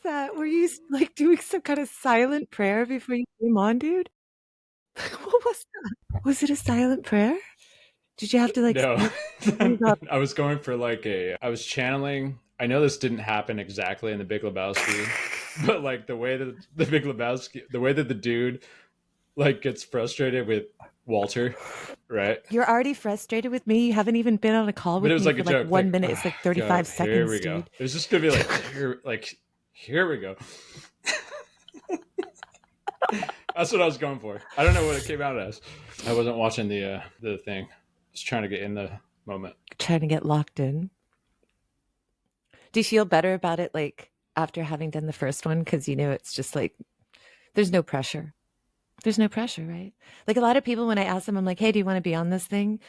that? Were you like doing some kind of silent prayer before you came on, dude? What was that? Was it a silent prayer? Did you have to like No, sneeze up? I was going for like I was channeling. I know this didn't happen exactly in the Big Lebowski, but like the way that the Big Lebowski, the way that the dude like gets frustrated with Walter, right? You're already frustrated with me. You haven't even been on a call But it with was me like a for like joke, 1 minute. It's like 35 here seconds, we go. dude. It was just gonna be here we go. That's what I was going for. I don't know what it came out as. I wasn't watching the thing. Just trying to get in the moment. Trying to get locked in. Do you feel better about it like after having done the first one? Because you know it's just like there's no pressure. There's no pressure, right? Like a lot of people, when I ask them, I'm like, hey, do you want to be on this thing?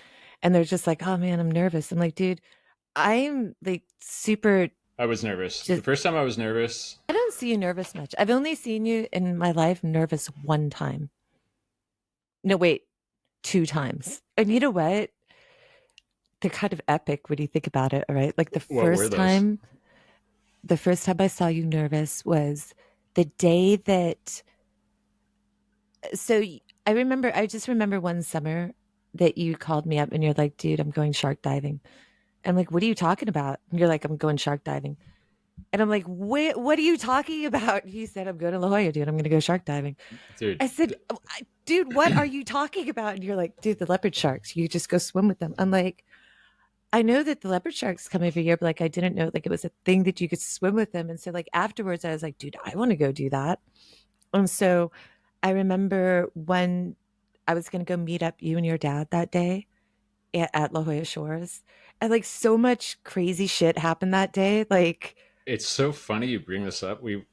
And they're just like, oh man, I'm nervous. I'm like, dude, I'm like super I was nervous. The just, first time I was nervous. I don't see you nervous much. I've only seen you in my life nervous one time. No, wait, two times. And you know what? They're kind of epic when you think about it, all right? Like What were those? the first time I saw you nervous was the day that, so I just remember one summer that you called me up and you're like, dude, I'm going shark diving. I'm like, what are you talking about? And you're like, I'm going shark diving. And I'm like, wait, what are you talking about? He said, I'm going to La Jolla, dude. I'm going to go shark diving. Dude. I said, dude, what are you talking about? And you're like, dude, the leopard sharks, you just go swim with them. I'm like, I know that the leopard sharks come every year, but like, I didn't know like it was a thing that you could swim with them. And so like afterwards I was like, dude, I want to go do that. And so I remember when I was going to go meet up you and your dad that day at La Jolla Shores. And like so much crazy shit happened that day. Like, It's so funny you bring this up. We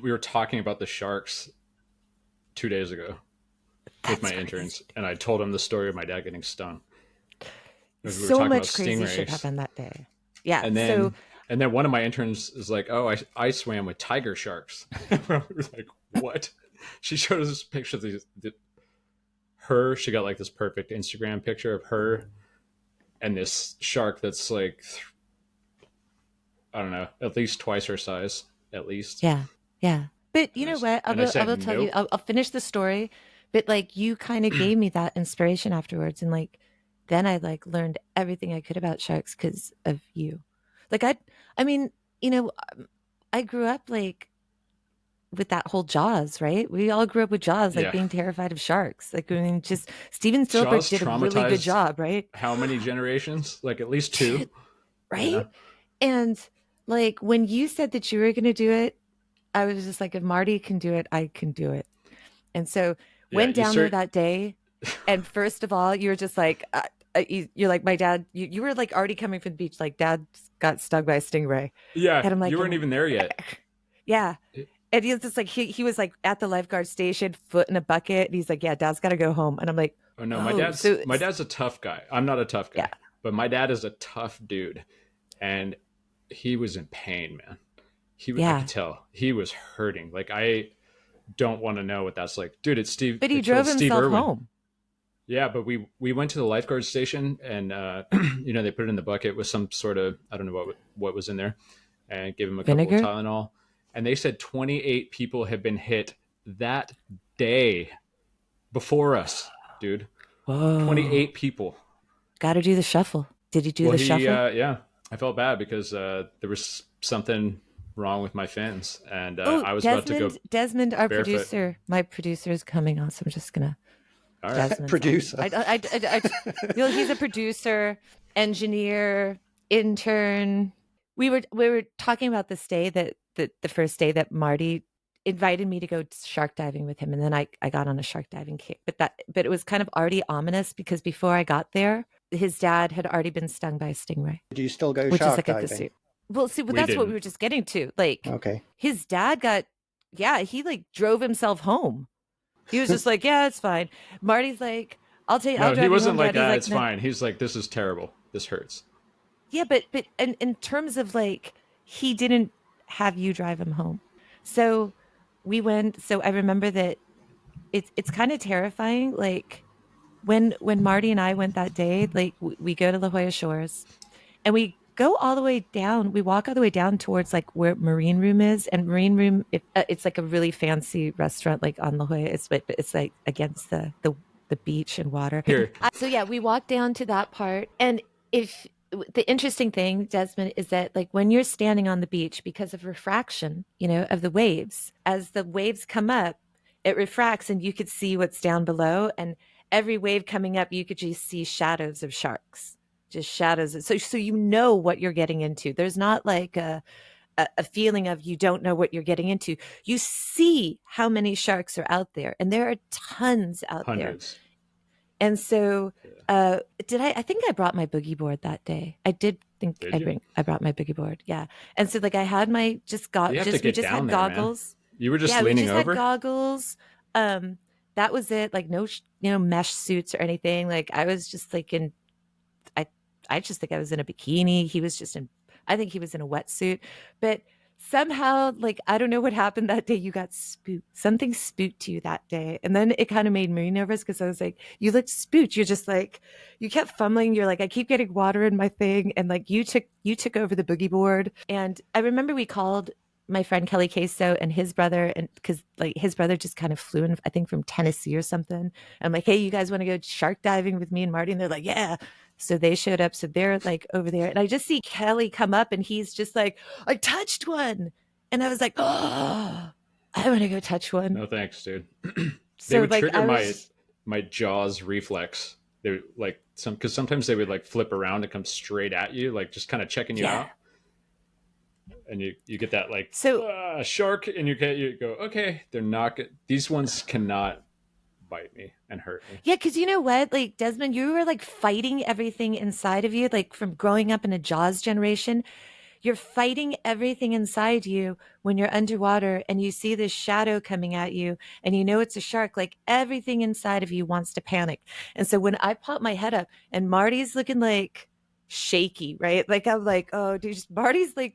were talking about the sharks 2 days ago with that's my crazy. interns, and I told them the story of my dad getting stung. Because we were So talking about much crazy shit stingrays, happened that day. Yeah. and So, then and then one of my interns is like, "Oh, I swam with tiger sharks." We were like, "What?" She showed us this picture of her. She got like this perfect Instagram picture of her and this shark that's like I don't know, at least twice her size, at least. yeah. Yeah. But you And I know what? and I I said, will tell you, "Nope." I'll finish the story. But like you kind of gave me that inspiration afterwards. And like, then I like learned everything I could about sharks because of you. Like, I mean, you know, I grew up like with that whole Jaws, right? We all grew up with Jaws, like Yeah, being terrified of sharks. Like, I mean, just Steven Spielberg Jaws did a really good traumatized job, right? how many generations? Like at least two. You Right? know? And like when you said that you were going to do it, I was just like, if Marty can do it, I can do it. And so Yeah, went you down there start. that day. And first of all, you were just like, you're like, my dad, you were like already coming from the beach, like, dad got stung by a stingray. Yeah, And I'm you like, weren't even there yet. yeah. And he was just like, he was like at the lifeguard station, foot in a bucket. And he's like, yeah, dad's got to go home. And I'm like, Oh no, my oh, dad's so my dad's a tough guy. I'm not a tough yeah, guy, but my dad is a tough dude, and he was in pain, man. I could yeah. tell he was hurting. Like I don't want to know what that's like, dude. It's Steve. But he It killed drove Steve himself Irwin. home. Yeah, but we went to the lifeguard station, and they put it in the bucket with some sort of I don't know what was in there, and gave him a couple of Vinegar. Tylenol, and they said 28 people had been hit that day before us, dude. Whoa. 28 people. Got to do the shuffle. Did he do Well, the shuffle? yeah, I felt bad because there was something wrong with my fins, and Oh, I was about to go Desmond, our barefoot. producer, my producer is coming on. So I'm just going to, All right. Desmond's on. Producer. You know, he's a producer, engineer, intern. We were talking about this day that the first day that Marty invited me to go shark diving with him, and then I got on a shark diving kick. But it was kind of already ominous because before I got there, his dad had already been stung by a stingray, Do you still go which is shark like a diving? well, see, well, We that's what we didn't. were just getting to. Like Okay. his dad got, yeah, he like drove himself home. He was just like, yeah, it's fine. Marty's like, I'll No, he drive you wasn't home, like dad. He's that. like, It's no. fine. He's like, this is terrible. This hurts. Yeah, but in terms of like he didn't have you drive him home. So we went, so I remember that it's kind of terrifying. Like when Marty and I went that day, like we go to La Jolla Shores and we go all the way down. We walk all the way down towards like where Marine Room is, and Marine Room it's like a really fancy restaurant like on La Jolla. It's like against the beach and water. Here, So yeah, we walk down to that part, and if the interesting thing, Desmond, is that like when you're standing on the beach because of refraction, of the waves, as the waves come up, it refracts and you could see what's down below. And every wave coming up, you could just see shadows of sharks, just shadows. So you know what you're getting into. There's not like a feeling of you don't know what you're getting into. You see how many sharks are out there, and there are tons out there. hundreds. And so, Yeah. I think I brought my boogie board that day. I did think Did you? I brought my boogie board. Yeah. And so like I had my You have to we get just down had there, man. goggles. You were just Yeah, we leaning just had over. goggles. Um, that was it. Like no, mesh suits or anything. Like I was just like I, I just think I was in a bikini. I think he was in a wetsuit, but somehow, like, I don't know what happened that day. You got spooked. Something spooked you that day. And then it kind of made me nervous because I was like, you looked spooked. You're just like, you kept fumbling. You're like, I keep getting water in my thing. And like, you took over the boogie board. And I remember we called my friend Kelly Queso and his brother, and because like his brother just kind of flew in, I think from Tennessee or something. I'm like, hey, you guys want to go shark diving with me and Marty? And they're like, yeah. So they showed up. So they're like over there. And I just see Kelly come up and he's just like, I touched one. And I was like, oh, I want to go touch one. No thanks, dude. They So would like trigger I my was, my jaws reflex. They would like because sometimes they would like flip around and come straight at you, like just kind of checking you yeah. out, and you get that like So shark, and you go, okay, they're not good. These ones cannot bite me and hurt me. yeah, because you know what? Like Desmond, you were like fighting everything inside of you, like from growing up in a Jaws generation. You're fighting everything inside you when you're underwater and you see this shadow coming at you and you know it's a shark. Like everything inside of you wants to panic. And so when I pop my head up and Marty's looking like shaky, right? Like I'm like, oh, dude, Marty's like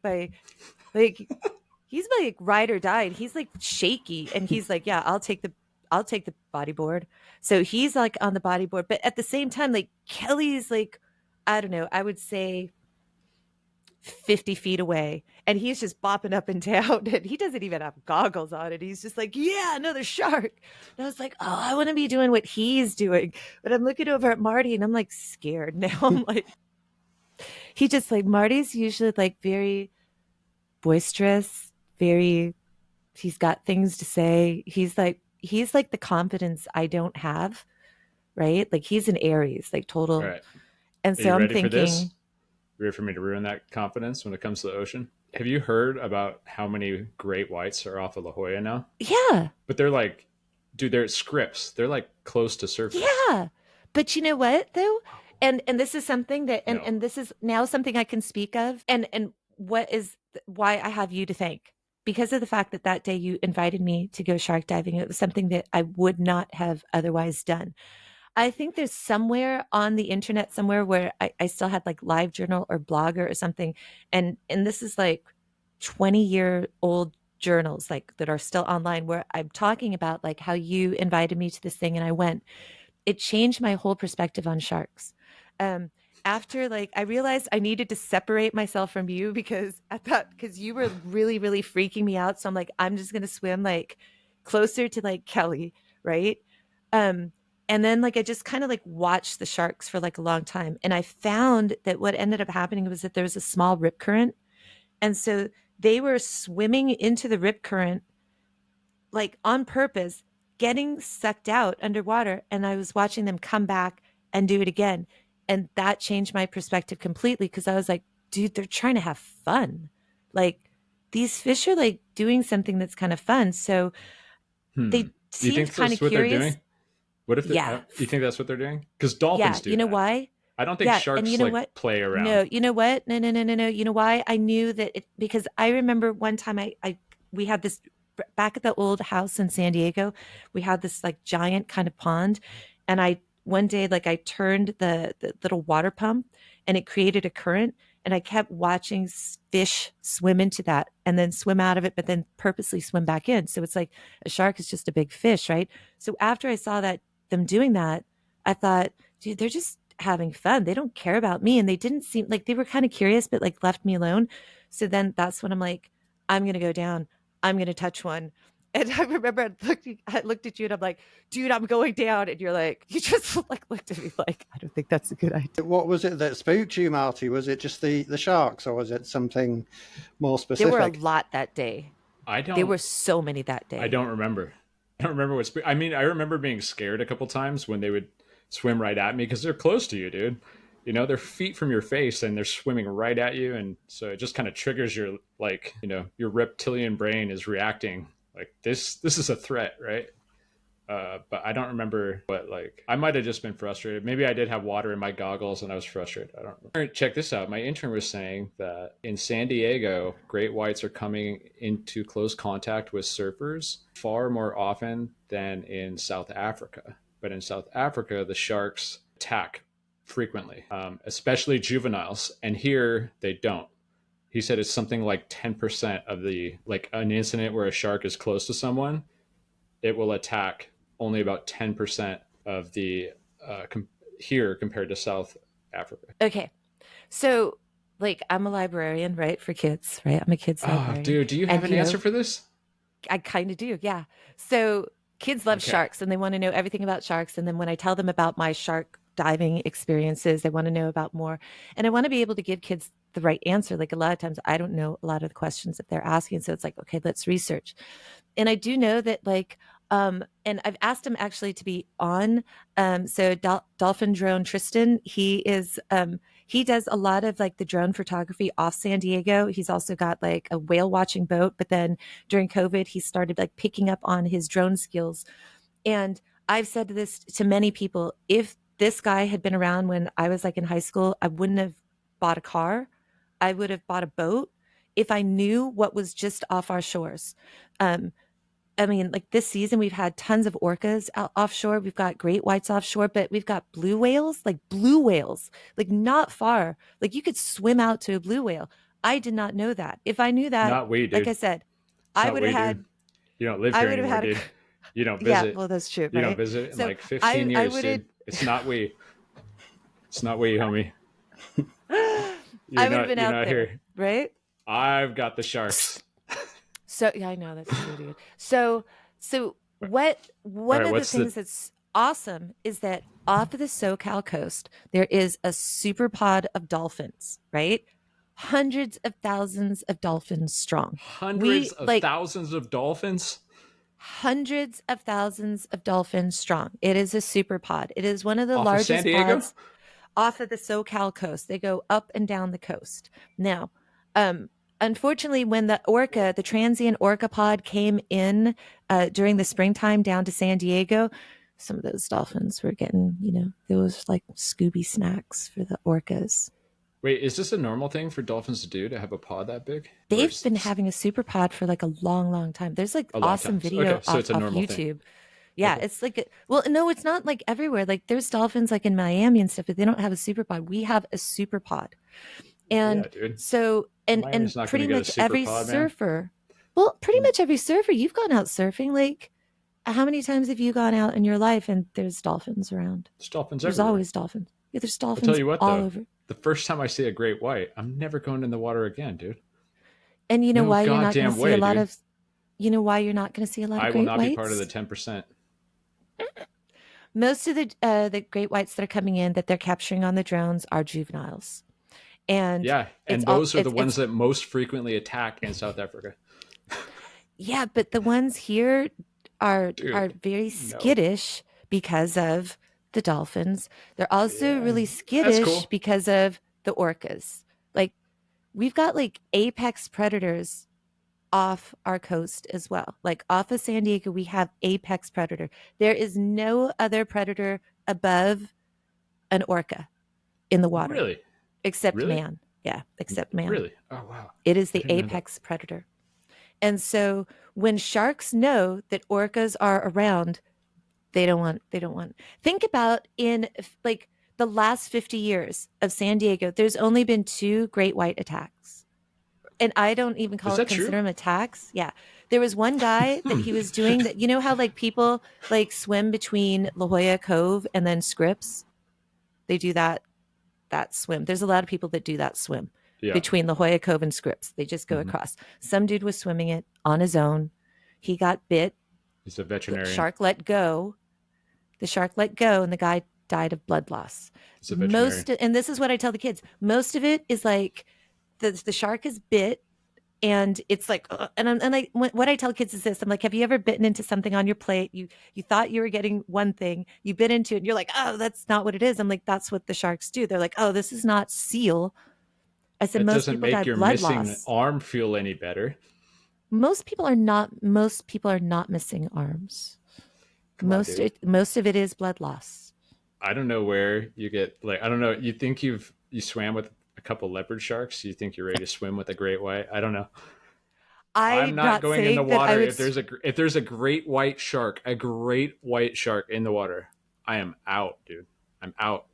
he's like ride or die. And he's like shaky and he's like, yeah, I'll take the bodyboard. So he's like on the bodyboard, but at the same time, like Kelly's like, I don't know, I would say 50 feet away and he's just bopping up and down and he doesn't even have goggles on and he's just like, yeah, another shark. And I was like, oh, I want to be doing what he's doing. But I'm looking over at Marty and I'm like scared now. I'm like, he just like, Marty's usually like very boisterous, very, he's got things to say. He's like the confidence I don't have, right? Like he's an Aries, like All total. right, And are so you I'm ready for thinking, this? Ready for me to ruin that confidence when it comes to the ocean? Have you heard about how many great whites are off of La Jolla now? yeah, But they're like, dude, they're scripts. They're like close to surface. yeah. But you know what though? And this is something that and No. and this is now something I can speak of. And what is why I have you to thank. Because of the fact that that day you invited me to go shark diving, it was something that I would not have otherwise done. I think there's somewhere on the internet somewhere where I still had like live journal or blogger or something. And this is like 20-year old journals like that are still online where I'm talking about like how you invited me to this thing and I went. It changed my whole perspective on sharks. Um, After like I realized I needed to separate myself from you because I thought because you were really, really freaking me out. So I'm like, I'm just gonna swim like closer to like Kelly, right? Um, and then like I just kind of like watched the sharks for like a long time. And I found that what ended up happening was that there was a small rip current. And so they were swimming into the rip current like on purpose, getting sucked out underwater. And I was watching them come back and do it again. And that changed my perspective completely because I was like, dude, they're trying to have fun. Like these fish are like doing something that's kind of fun. So Hmm. they Do you seemed think kind of that's what they're curious. doing? What if Yeah. you think that's what they're doing? Because Yeah. dolphins do You know that. why? I don't think Yeah. And you sharks know like what? play around. No, you know what? No, no, no, no, no. You know why? I knew that because I remember one time we had this back at the old house in San Diego, we had this like giant kind of pond. And one day, like I turned the little water pump and it created a current. And I kept watching fish swim into that and then swim out of it, but then purposely swim back in. So it's like a shark is just a big fish, right? So after I saw that them doing that, I thought, dude, they're just having fun. They don't care about me. And they didn't seem like, they were kind of curious, but like left me alone. So then that's when I'm like, I'm going to go down. I'm going to touch one. And I remember I looked at you and I'm like, dude, I'm going down. And you're like, you just like looked at me like, I don't think that's a good idea. What was it that spooked you, Marty? Was it just the sharks, or was it something more There were a specific? lot that day. I There don't were so many that I day. don't remember. I don't remember what. I mean, I remember being scared a couple times when they would swim right at me because they're close to you, dude. You know, they're feet from your face and they're swimming right at you, and so it just kind of triggers your like, you know, your reptilian brain is reacting like this. This is a threat, right? But I don't remember what like. I might have just been frustrated. Maybe I did have water in my goggles and I was frustrated. I don't remember. Check this out. My intern was saying that in San Diego, great whites are coming into close contact with surfers far more often than in South Africa. But in South Africa, the sharks attack frequently, especially juveniles, and here they don't. He said it's something like 10% of the like an incident where a shark is close to someone, it will attack only about 10% of the here compared to South Africa. Okay. So like I'm a librarian, right? For kids, right? I'm a kids Oh, librarian. dude, do you have And an answer for this? I kind of do. Yeah. So kids love Okay. sharks and they want to know everything about sharks. And then when I tell them about my shark diving experiences, they want to know about more. And I want to be able to give kids the right answer. Like a lot of times I don't know a lot of the questions that they're asking. So it's like, okay, let's research. And I do know that like, and I've asked him actually to be on. So Dolphin Drone Tristan, he does a lot of like the drone photography off San Diego. He's also got like a whale watching boat, but then during COVID, he started like picking up on his drone skills. And I've said this to many people, if this guy had been around when I was like in high school, I wouldn't have bought a car. I would have bought a boat if I knew what was just off our shores. Um, I mean, like this season, we've had tons of orcas out offshore. We've got great whites offshore, but we've got blue whales, like not far. Like you could swim out to a blue whale. I did not know that. If I knew that, Not we, like I dude. said, It's I not would have we, dude. had, You don't live I here would have anymore, had a, dude. You don't yeah, visit. well, that's true, You don't right? visit in So like 15 I years, would have, dude. It's not we. It's not we, homie. I would have been You're out not there, here. right? I've got the sharks. So yeah, I know that's true, dude. So what All one right, of the what's the things that's awesome is that off of the SoCal coast, there is a super pod of dolphins, right? Hundreds of thousands of dolphins strong. hundreds We of like thousands of dolphins hundreds of thousands of dolphins strong. It is a super pod. It is one of the off of San largest Diego? pods off of the SoCal coast. They go up and down the coast. Now, unfortunately, when the transient orca pod came in during the springtime down to San Diego, some of those dolphins were getting, there was like Scooby snacks for the orcas. Wait, is this a normal thing for dolphins to do to have a pod that big? Or They've is been this having a super pod for like a long, long time. There's like a long awesome time? Okay, video so off, it's a off normal thing. YouTube. Yeah, Okay. it's like, well, no, it's not like everywhere. Like there's dolphins like in Miami and stuff, but they don't have a super pod. We have a super pod. Yeah, And dude. so, and Miami's not going to pretty get a much super every pod, man. surfer, well, pretty much every surfer, you've gone out surfing. Like, how many times have you gone out in your life and there's dolphins around? There's dolphins There's everywhere. always dolphins. Yeah, there's I'll tell dolphins you what, all though. over. The first time I see a great white, I'm never going in the water again, dude. And you know No why you're not going goddamn to see a way, lot dude. of, you know why you're not going to see a lot of I will great not be part of the whites? 10%. Most of the great whites that are coming in that they're capturing on the drones are juveniles. And Yeah, it's and all those are the ones that most frequently attack in South Africa. yeah, but the ones here are Dude, very no. skittish because of the dolphins. They're also Yeah, really that's skittish cool. because of the orcas. Like we've got like apex predators off our coast as well. Like off of San Diego, we have apex predator. There is no other predator above an orca in the water Really? except Really? man. Yeah, except man. Really? Oh, wow. It is I the didn't know that. apex predator. And so when sharks know that orcas are around, they don't want. Think about in like the last 50 years of San Diego, there's only been 2 great white attacks. And I don't even Is that true? consider them attacks. Yeah. There was one guy that he was doing that, how like people like swim between La Jolla Cove and then Scripps? They do that swim. There's a lot of people that do that swim Yeah. between La Jolla Cove and Scripps. They just go across. Some dude was swimming it on his own. He got bit. He's a The veterinarian. shark let go. The shark let go, and the guy died of blood loss. He's a veterinarian. And this is what I tell the kids. Most of it is like the shark is bit, and it's like, what I tell kids is this: I'm like, have you ever bitten into something on your plate? You thought you were getting one thing, you bit into it, and you're like, oh, that's not what it is. I'm like, that's what the sharks do. They're like, oh, this is not seal. I said, That most doesn't people die make of your blood missing loss. arm feel any better. Most people are not. Most people are not missing arms. Come on, dude. Most of it is blood loss. I don't know where you get like I don't know. You think you swam with a couple leopard sharks? You think you're ready to swim with a great white? I don't know. I'm I'm not not going in the saying that I water would. if there's a great white shark, in the water. I am out, dude. I'm out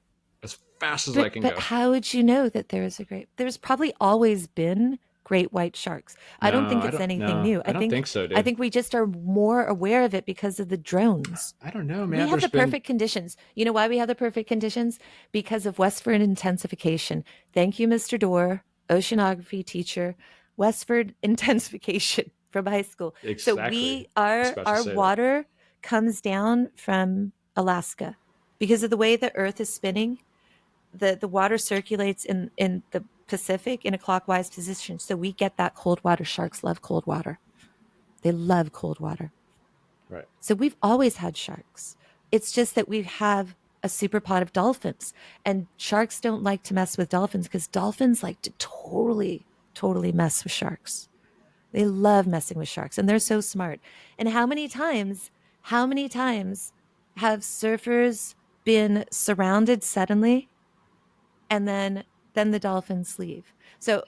as fast as I can But go. how would you know that there is a great? There's probably always been great white sharks. I don't No, think I it's don't. anything No, new. I don't think so, I dude. think we just are more aware of it because of the drones. I don't know, We man. have There's the been perfect conditions. You know why we have the perfect conditions? Because of Westford intensification. Thank you, Mr. Dorr, oceanography teacher. Westford intensification from high school. So exactly. I was about to our say that. water comes down from Alaska because of the way the Earth is spinning. The water circulates in the Pacific in a clockwise position. So we get that cold water. Sharks love cold water. They love cold water. Right. So we've always had sharks. It's just that we have a super pod of dolphins, and sharks don't like to mess with dolphins because dolphins like to totally mess with sharks. They love messing with sharks, and they're so smart. And how many times have surfers been surrounded suddenly, and then the dolphins leave? So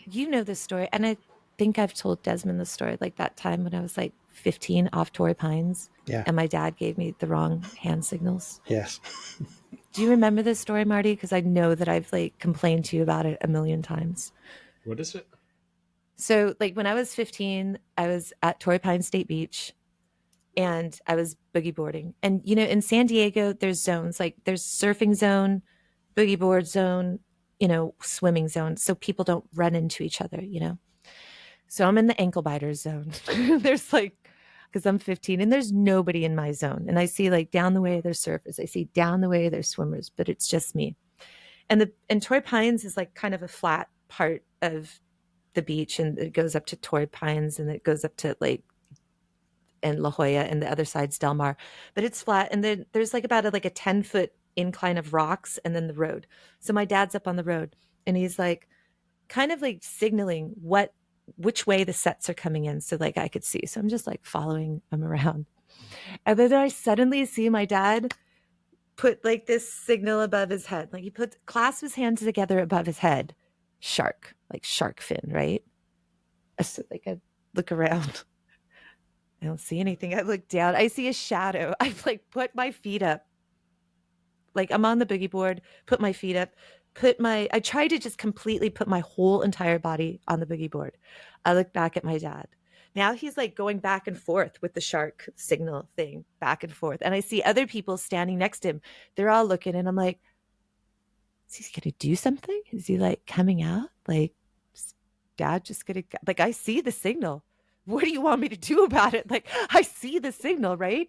you know this story, and I think I've told Desmond the story, like that time when I was like 15 off Torrey Pines, Yeah. and my dad gave me the wrong hand signals. Yes. Do you remember this story, Marty? Because I know that I've like complained to you about it a million times. What is it? So, like when I was 15, I was at Torrey Pines State Beach, and I was boogie boarding. And you know, in San Diego, there's zones, like there's surfing zone, boogie board zone, swimming zone, so people don't run into each other. So I'm in the ankle biter zone. There's like, because I'm 15 and there's nobody in my zone. And I see like down the way there's surfers. I see down the way there's swimmers, but it's just me. And Torrey Pines is like kind of a flat part of the beach, and it goes up to Torrey Pines, and it goes up to like and La Jolla, and the other side's Del Mar. But it's flat, and then there's like about like a 10-foot incline of rocks, and then the road. So my dad's up on the road, and he's like kind of like signaling which way the sets are coming in, so like I could see. So I'm just like following him around, and then I suddenly see my dad put like this signal above his head, like he clasps his hands together above his head, shark, like shark fin, right? So like I look around, I don't see anything. I look down, I see a shadow. I've like put my feet up, like I'm on the boogie board, put my feet up, I tried to just completely put my whole entire body on the boogie board. I look back at my dad. Now he's like going back and forth with the shark signal thing, back and forth. And I see other people standing next to him. They're all looking, and I'm like, is he going to do something? Is he like coming out? Like, is dad just going to, like, I see the signal. What do you want me to do about it? Like, I see the signal, right?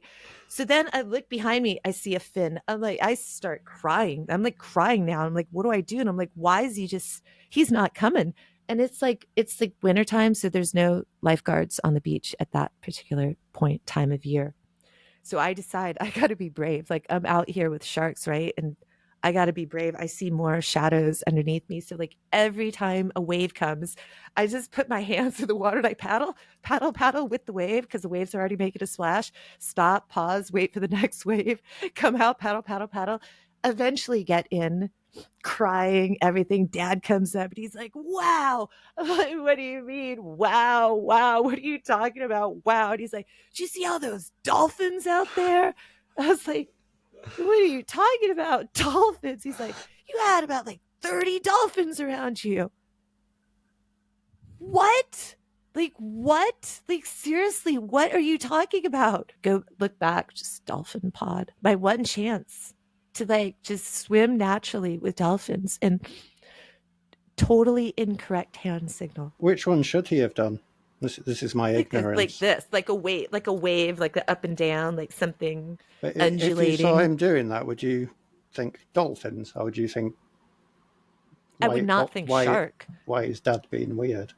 So then I look behind me, I see a fin. I'm like, I start crying. I'm like crying now. I'm like, what do I do? And I'm like, why is he's not coming? And it's like wintertime, so there's no lifeguards on the beach at that particular time of year. So I decide I got to be brave. Like I'm out here with sharks, right? And I got to be brave. I see more shadows underneath me. So like every time a wave comes, I just put my hands in the water and I paddle with the wave, because the waves are already making a splash. Stop, pause, wait for the next wave, come out, paddle, eventually get in, crying, everything. Dad comes up and he's like, wow. I'm like, what do you mean? Wow. What are you talking about? Wow. And he's like, do you see all those dolphins out there? I was like, what are you talking about? Dolphins? He's like, you had about like 30 dolphins around you. What? Like, what? Like, seriously, what are you talking about? Go look back, just dolphin pod. My one chance. to like just swim naturally with dolphins, and totally incorrect hand signal. Which one should he have done? This is my Like ignorance. this, like a wave, like the up and down, like something But if you saw undulating. him doing that, would you think dolphins, or would you think I would not think why shark. why is Dad being weird?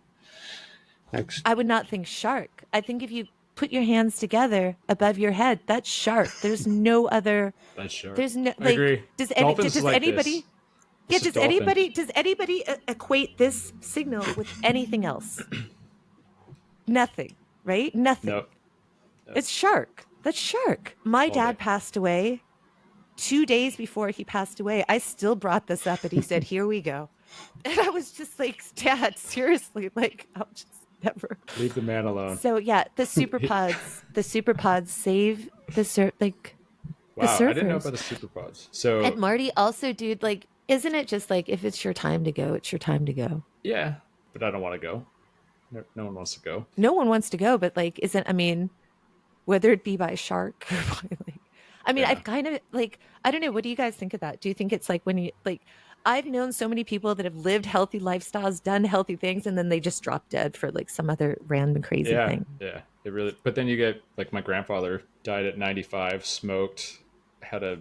Next, I would not think shark. I think if you put your hands together above your head, that's shark. There's no other. That's shark. There's no I like. agree. Dolphins is Does like this. anybody? Yeah. This is dolphin. Does anybody equate this signal with anything else? Nothing. Right? Nothing. Nope. Nope. It's shark. That's shark. My All day. dad passed away 2 days before he passed away. I still brought this up, and he said, "Here we go," and I was just like, "Dad, seriously, like, I'll just never." Leave the man alone. So yeah, the super pods save the Wow, surfers. I didn't know about the super pods. So And Marty also, dude, like, isn't it just like if it's your time to go, it's your time to go? yeah, but I don't want to go. No one wants to go. No one wants to go, but like, isn't, I mean, whether it be by shark or by like, I mean, Yeah. I've kind of like, I don't know. What do you guys think of that? Do you think it's like when you like, I've known so many people that have lived healthy lifestyles, done healthy things, and then they just drop dead for like some other random crazy Yeah, thing. yeah. It really. But then you get like my grandfather died at 95, smoked, had a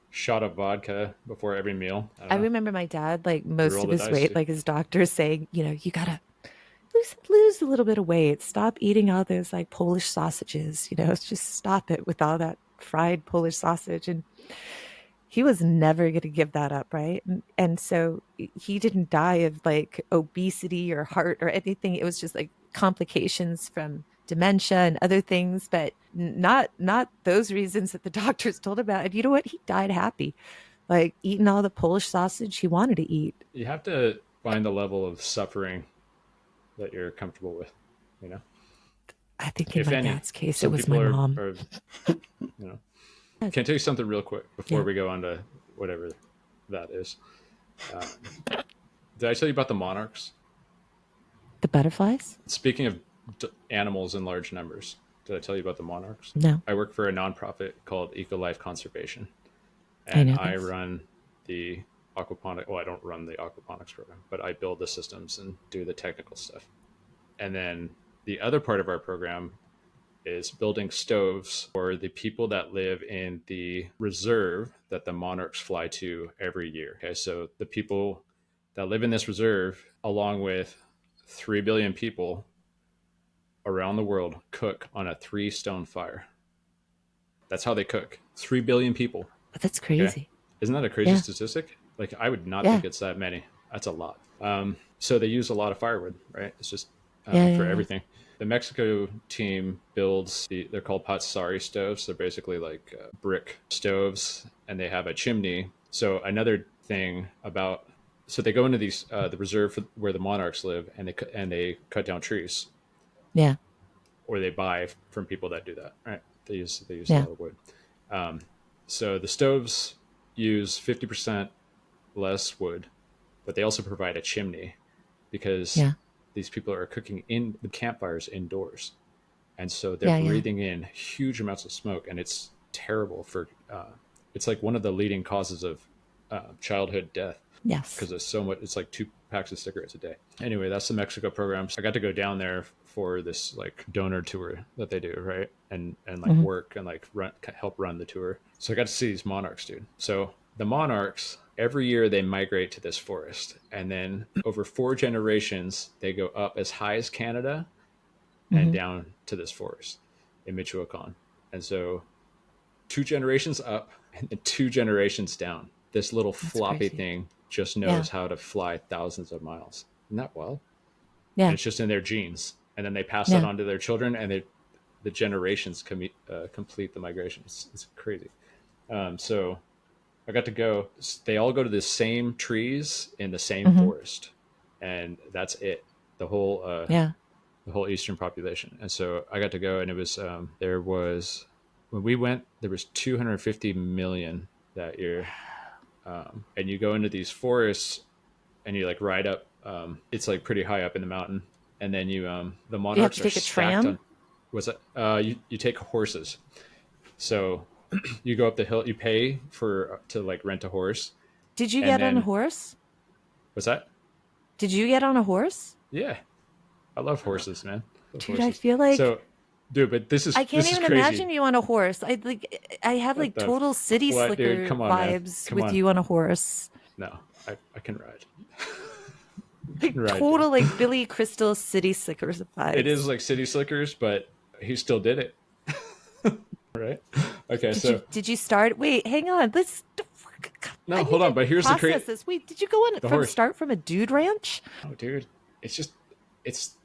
shot of vodka before every meal. I I don't know. remember my dad, like most roll of the his dice, weight, dude. like his doctor saying, you know, you gotta lose a little bit of weight. Stop eating all those like Polish sausages. You know, just stop it with all that fried Polish sausage. And he was never going to give that up, right? And so he didn't die of like obesity or heart or anything. It was just like complications from dementia and other things, but not those reasons that the doctors told about. And you know what? He died happy, like eating all the Polish sausage he wanted to eat. You have to find the level of suffering that you're comfortable with. You know, I think in if my any. dad's case, it Some was people my mom. are you know. Can I tell you something real quick before Yeah. we go on to whatever that is? Did I tell you about the monarchs? The butterflies? Speaking of animals in large numbers, did I tell you about the monarchs? No, I work for a nonprofit called Eco Life Conservation, I and know I this. run the aquaponic. Well, I don't run the aquaponics program, but I build the systems and do the technical stuff. And then the other part of our program is building stoves for the people that live in the reserve that the monarchs fly to every year. Okay, so the people that live in this reserve, along with 3 billion people around the world, cook on a 3-stone fire. That's how they cook. 3 billion people. But that's Okay. crazy. Isn't that a crazy Yeah. statistic? Like, I would not Yeah. think it's that many. That's a lot. So they use a lot of firewood, right? It's just Yeah, for yeah. everything. The Mexico team builds they're called patsari stoves. They're basically like brick stoves, and they have a chimney. So another thing about so they go into these the reserve where the monarchs live, and they cut down trees, Yeah. or they buy from people that do that. Right? They use a Yeah. lot of wood. So the stoves use 50% less wood, but they also provide a chimney because Yeah. these people are cooking in the campfires indoors, and so they're Yeah. Yeah. breathing in huge amounts of smoke, and it's terrible for. It's like one of the leading causes of childhood death Yes. because there's so much. It's like 2 packs of cigarettes a day. Anyway, that's the Mexico program. So I got to go down there for this like donor tour that they do, right? And like work and like help run the tour. So I got to see these monarchs, dude. So the monarchs every year they migrate to this forest, and then over 4 generations they go up as high as Canada and down to this forest in Michoacan. And so 2 generations up and then 2 generations down. This little floppy crazy. thing just knows how to fly thousands of miles. Isn't that wild? Yeah. And it's just in their genes, and then they pass Yeah. that on to their children, and the generations complete the migration. It's crazy. So I got to go. They all go to the same trees in the same forest, and that's it. The whole Yeah. the whole eastern population. And so I got to go, and it was there was when we went there was 250 million that year, and you go into these forests and you like ride up. It's like pretty high up in the mountain, and then the Do you have monarchs to are take a stacked tram? on. Was it? You take horses. So you go up the hill, you pay for to like rent a horse, Did you and get on a then horse? what's that? Did you get on a horse? Yeah, I love horses, man. I love Dude, I horses. feel like So, dude, but I can't this is even crazy. imagine you on a horse. I have What like the total city what, dude? slicker Come on, man. vibes Come with on. you on a horse. No, I can ride. I Like can ride, dude. total like Billy Crystal city slickers It is vibes. like city slickers, but he still did it, right? Okay, so Did you start? Wait, hang on. I no, need hold on. to But here's the process great this. Wait, did you go on the from horse. start from a dude ranch? Oh, dude, it's just it's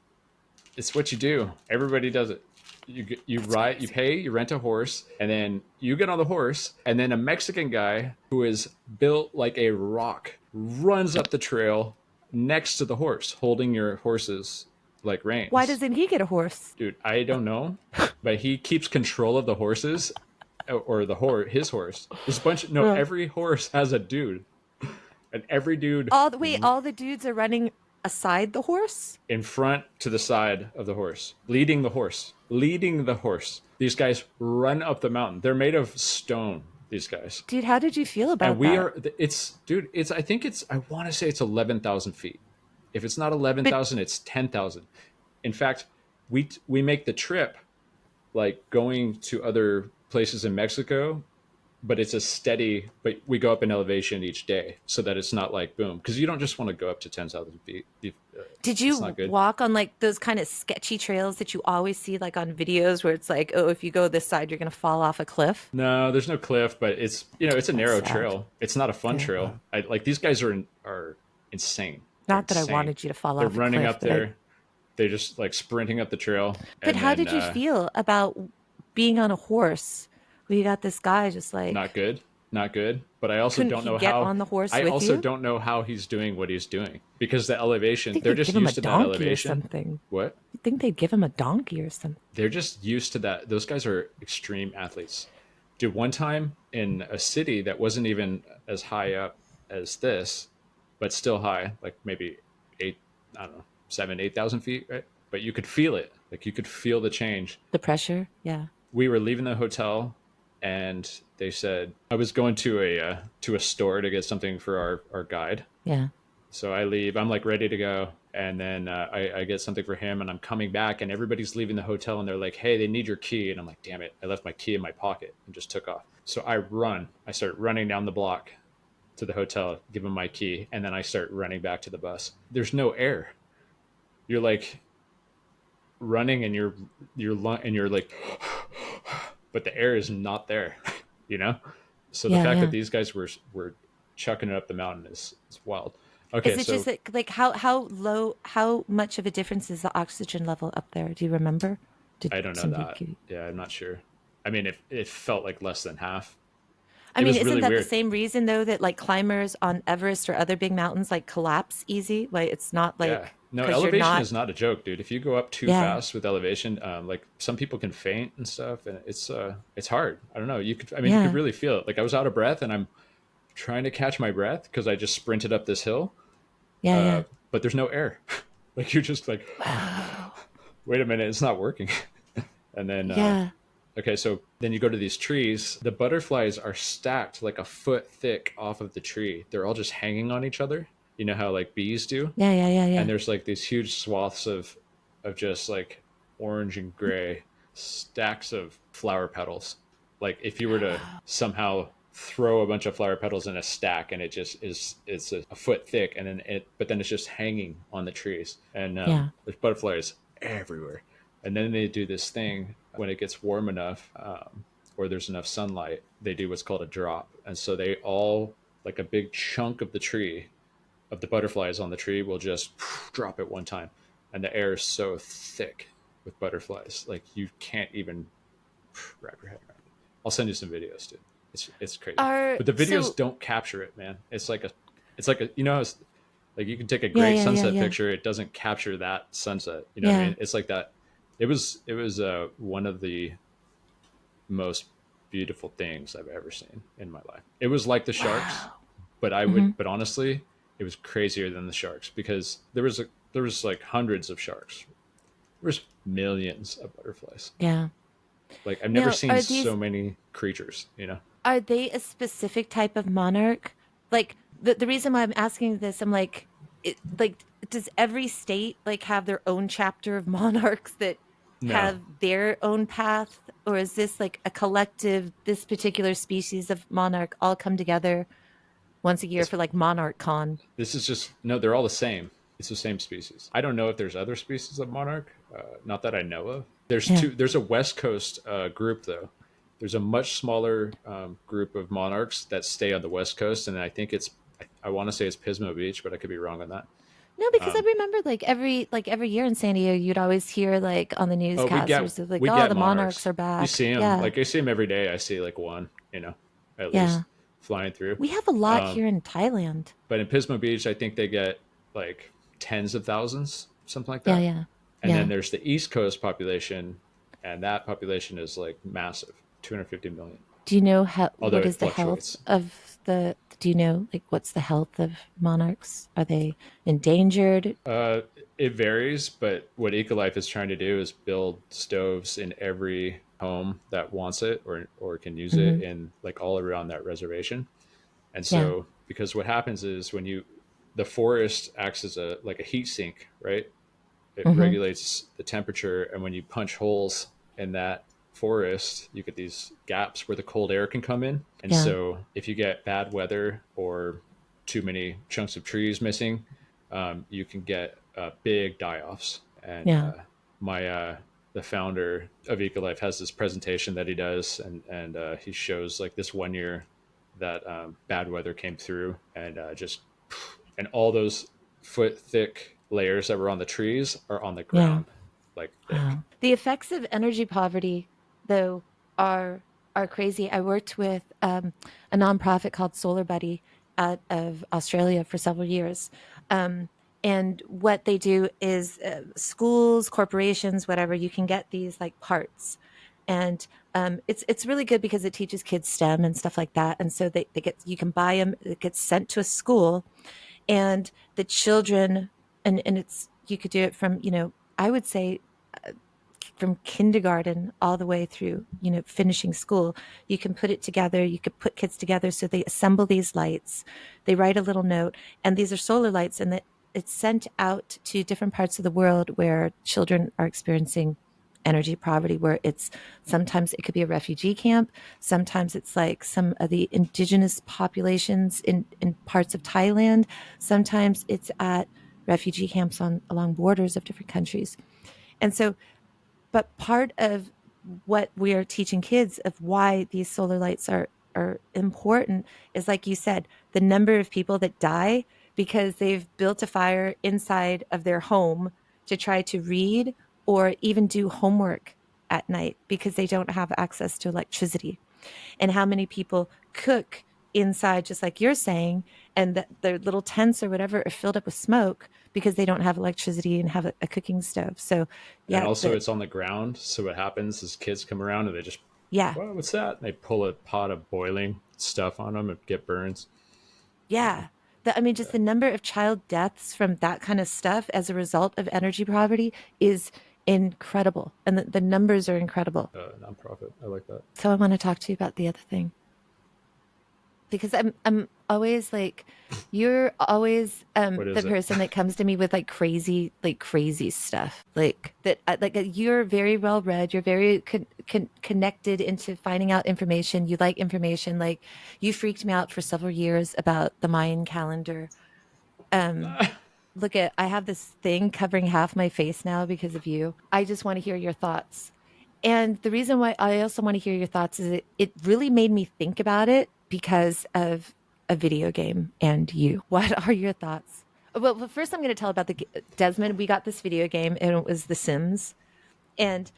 it's what you do. Everybody does it. You That's ride, you crazy. pay, you rent a horse, and then you get on the horse, and then a Mexican guy who is built like a rock runs up the trail next to the horse, holding your horse's like Why reins. doesn't he get a horse? Dude, I don't know, but he keeps control of the horses or the horse, his horse. There's a bunch. No, Right. every horse has a dude, and every dude All the dudes are running aside the horse? in front to the side of the horse, leading the horse, leading the horse. These guys run up the mountain. They're made of stone. These guys, Dude, how did you feel and about we that? are. It's dude. It's. I think it's. I want to say it's 11,000 feet. If it's not eleven But thousand, it's 10,000. In fact, we make the trip like going to other places in Mexico, but it's a steady, but we go up in elevation each day so that it's not like boom, because you don't just want to go up to 10,000 feet. did It's you not good. walk on like those kind of sketchy trails that you always see like on videos where it's like, oh, if you go this side, you're gonna fall off a cliff? No, there's no cliff, but it's it's a That's narrow sad. trail. It's not a fun Yeah. trail. I like these guys are insane. They're Not that I insane. wanted you to fall They're off a running cliff, up there. They're just like sprinting up the trail, but and how then did you feel about being on a horse where you got this guy just not like, good, not good. But I also couldn't don't he know get how. on the horse I with also you? don't know how he's doing what he's doing because the I elevation. think They're they'd just give him a used to that donkey or elevation. something. What? I think they'd give him a donkey or something. They're just used to that. Those guys are extreme athletes. Dude, one time in a city that wasn't even as high up as this, but still high, like maybe eight, I don't know, 7, 8,000 feet, right? But you could feel it. Like you could feel the change. The pressure, yeah. We were leaving the hotel, and they said I was going to a store to get something for our guide. Yeah. So I leave. I'm like ready to go, and then I get something for him, and I'm coming back, and everybody's leaving the hotel, and they're like, "Hey, they need your key," and I'm like, "Damn it! I left my key in my pocket and just took off." So I run. I start running down the block to the hotel, give them my key, and then I start running back to the bus. There's no air. You're like running, and you're like, but the air is not there, you know. So the Yeah, fact that yeah. these guys were chucking it up the mountain is wild. Is Okay, it just so like how much of a difference is the oxygen level up there? Do you remember? Did I don't know somebody that. give you? Yeah, I'm not sure. I mean, it felt like less than half. I It mean, was isn't really that the weird. same reason though that like climbers on Everest or other big mountains like collapse easy? Like it's not Yeah. like No, because you're elevation not. is not a joke, dude. If you go up too Yeah, fast with elevation, like some people can faint and stuff, and it's hard. I don't know. You could, I mean, you could yeah, really feel it. Like I was out of breath, and I'm trying to catch my breath because I just sprinted up this hill, yeah, yeah. but there's no air. Like you're just like, Wow. wait a minute, it's not working. And then Yeah. okay, so then you go to these trees. The butterflies are stacked like a foot thick off of the tree. They're all just hanging on each other. You know how like bees do? Yeah, yeah, yeah, And yeah. there's like these huge swaths of just like orange and gray stacks of flower petals. Like if you were to somehow throw a bunch of flower petals in a stack and it just is it's a foot thick and then it but then it's just hanging on the trees and Yeah. there's butterflies everywhere. And then they do this thing when it gets warm enough or there's enough sunlight, they do what's called a drop. And so they all like a big chunk of the tree of the butterflies on the tree will just drop at one time, and the air is so thick with butterflies, like you can't even wrap your head around it. I'll send you some videos, dude. It's crazy, Are but the videos so don't capture it, man. It's like a like you can take a yeah, great yeah, yeah, sunset yeah. picture, it doesn't capture that sunset. You know what I Yeah. mean? It's like that. It was one of the most beautiful things I've ever seen in my life. It was like the sharks, Wow. Hmm. but honestly, it was crazier than the sharks because there was like hundreds of sharks. There was millions of butterflies. Yeah. Like I've never Now, seen so many creatures, you know. are they a specific type of monarch? Like the reason why I'm asking this, I'm like, like, does every state like have their own chapter of monarchs that No, have their own path, or is this like a collective? This particular species of monarch all come together once a year this for like Monarch Con. this is just no. They're all the same. It's the same species. I don't know if there's other species of monarch. Not that I know of. There's Yeah. two. There's a West Coast group though. There's a much smaller group of monarchs that stay on the West Coast, and I think it's. I want to say it's Pismo Beach, but I could be wrong on that. No, because I Um, remember like every year in San Diego, you'd always hear like on the oh, newscasters of like, we oh, get the monarchs monarchs. are You back. see them Yeah. like I see them every day. I see like one, at Yeah. least flying through. We have a lot Um, here in Thailand. but in Pismo Beach, I think they get like tens of thousands, something like Yeah, that. yeah. And then Yeah. there's the East Coast population, and that population is like massive, 250 million. Do you know how Although what it is the health fluctuates. of the do you know like what's the health of monarchs? Are they endangered? Uh, it varies, but what Ecolife is trying to do is build stoves in every home that wants it or can use it Hmm. in like all around that reservation. And Yeah. so, because what happens is the forest acts as a like a heat sink, right? It Hmm. regulates the temperature, and when you punch holes in that forest, you get these gaps where the cold air can come in. And Yeah. so, if you get bad weather or too many chunks of trees missing, you can get big die-offs. And Yeah. my the founder of Ecolife has this presentation that he does, and he shows like this one year that bad weather came through and just and all those foot thick layers that were on the trees are on the Yeah. ground, like thick. Wow. The effects of energy poverty, though, are are crazy. I worked with a nonprofit called Solar Buddy out of Australia for several years. Um, and what they do is schools, corporations, whatever, you can get these like parts. And it's really good because it teaches kids STEM and stuff like that. And so they get you can buy them. It gets sent to a school, and the children and it's you could do it from I would say from kindergarten all the way through finishing school. You can put it together, you could put kids together, so they assemble these lights, they write a little note, and these are solar lights, and that it's sent out to different parts of the world where children are experiencing energy poverty, where it's sometimes it could be a refugee camp, sometimes it's like some of the indigenous populations in parts of Thailand, sometimes it's at refugee camps on along borders of different countries. And so but part of what we are teaching kids of why these solar lights are important is, like you said, the number of people that die because they've built a fire inside of their home to try to read or even do homework at night because they don't have access to electricity, and how many people cook inside, just like you're saying, and that their little tents or whatever are filled up with smoke because they don't have electricity and have a cooking stove. So And yeah, also, it's on the ground. So what happens is kids come around and they just, yeah, well, what's that? And they pull a pot of boiling stuff on them and get burns. yeah. I mean, just the number of child deaths from that kind of stuff as a result of energy poverty is incredible. And the numbers are incredible. Nonprofit. I like that. So I want to talk to you about the other thing, because I'm always like, you're always What the is it? person that comes to me with like crazy stuff, like that you're very well read, you're very connected into finding out information, you like information, like you freaked me out for several years about the Mayan calendar. um Look at, I have this thing covering half my face now because of you. I just want to hear your thoughts. And the reason why I also want to hear your thoughts is it really made me think about it because of a video game and you. What are your thoughts? Well, first I'm going to tell about the Desmond. We got this video game and it was The Sims. And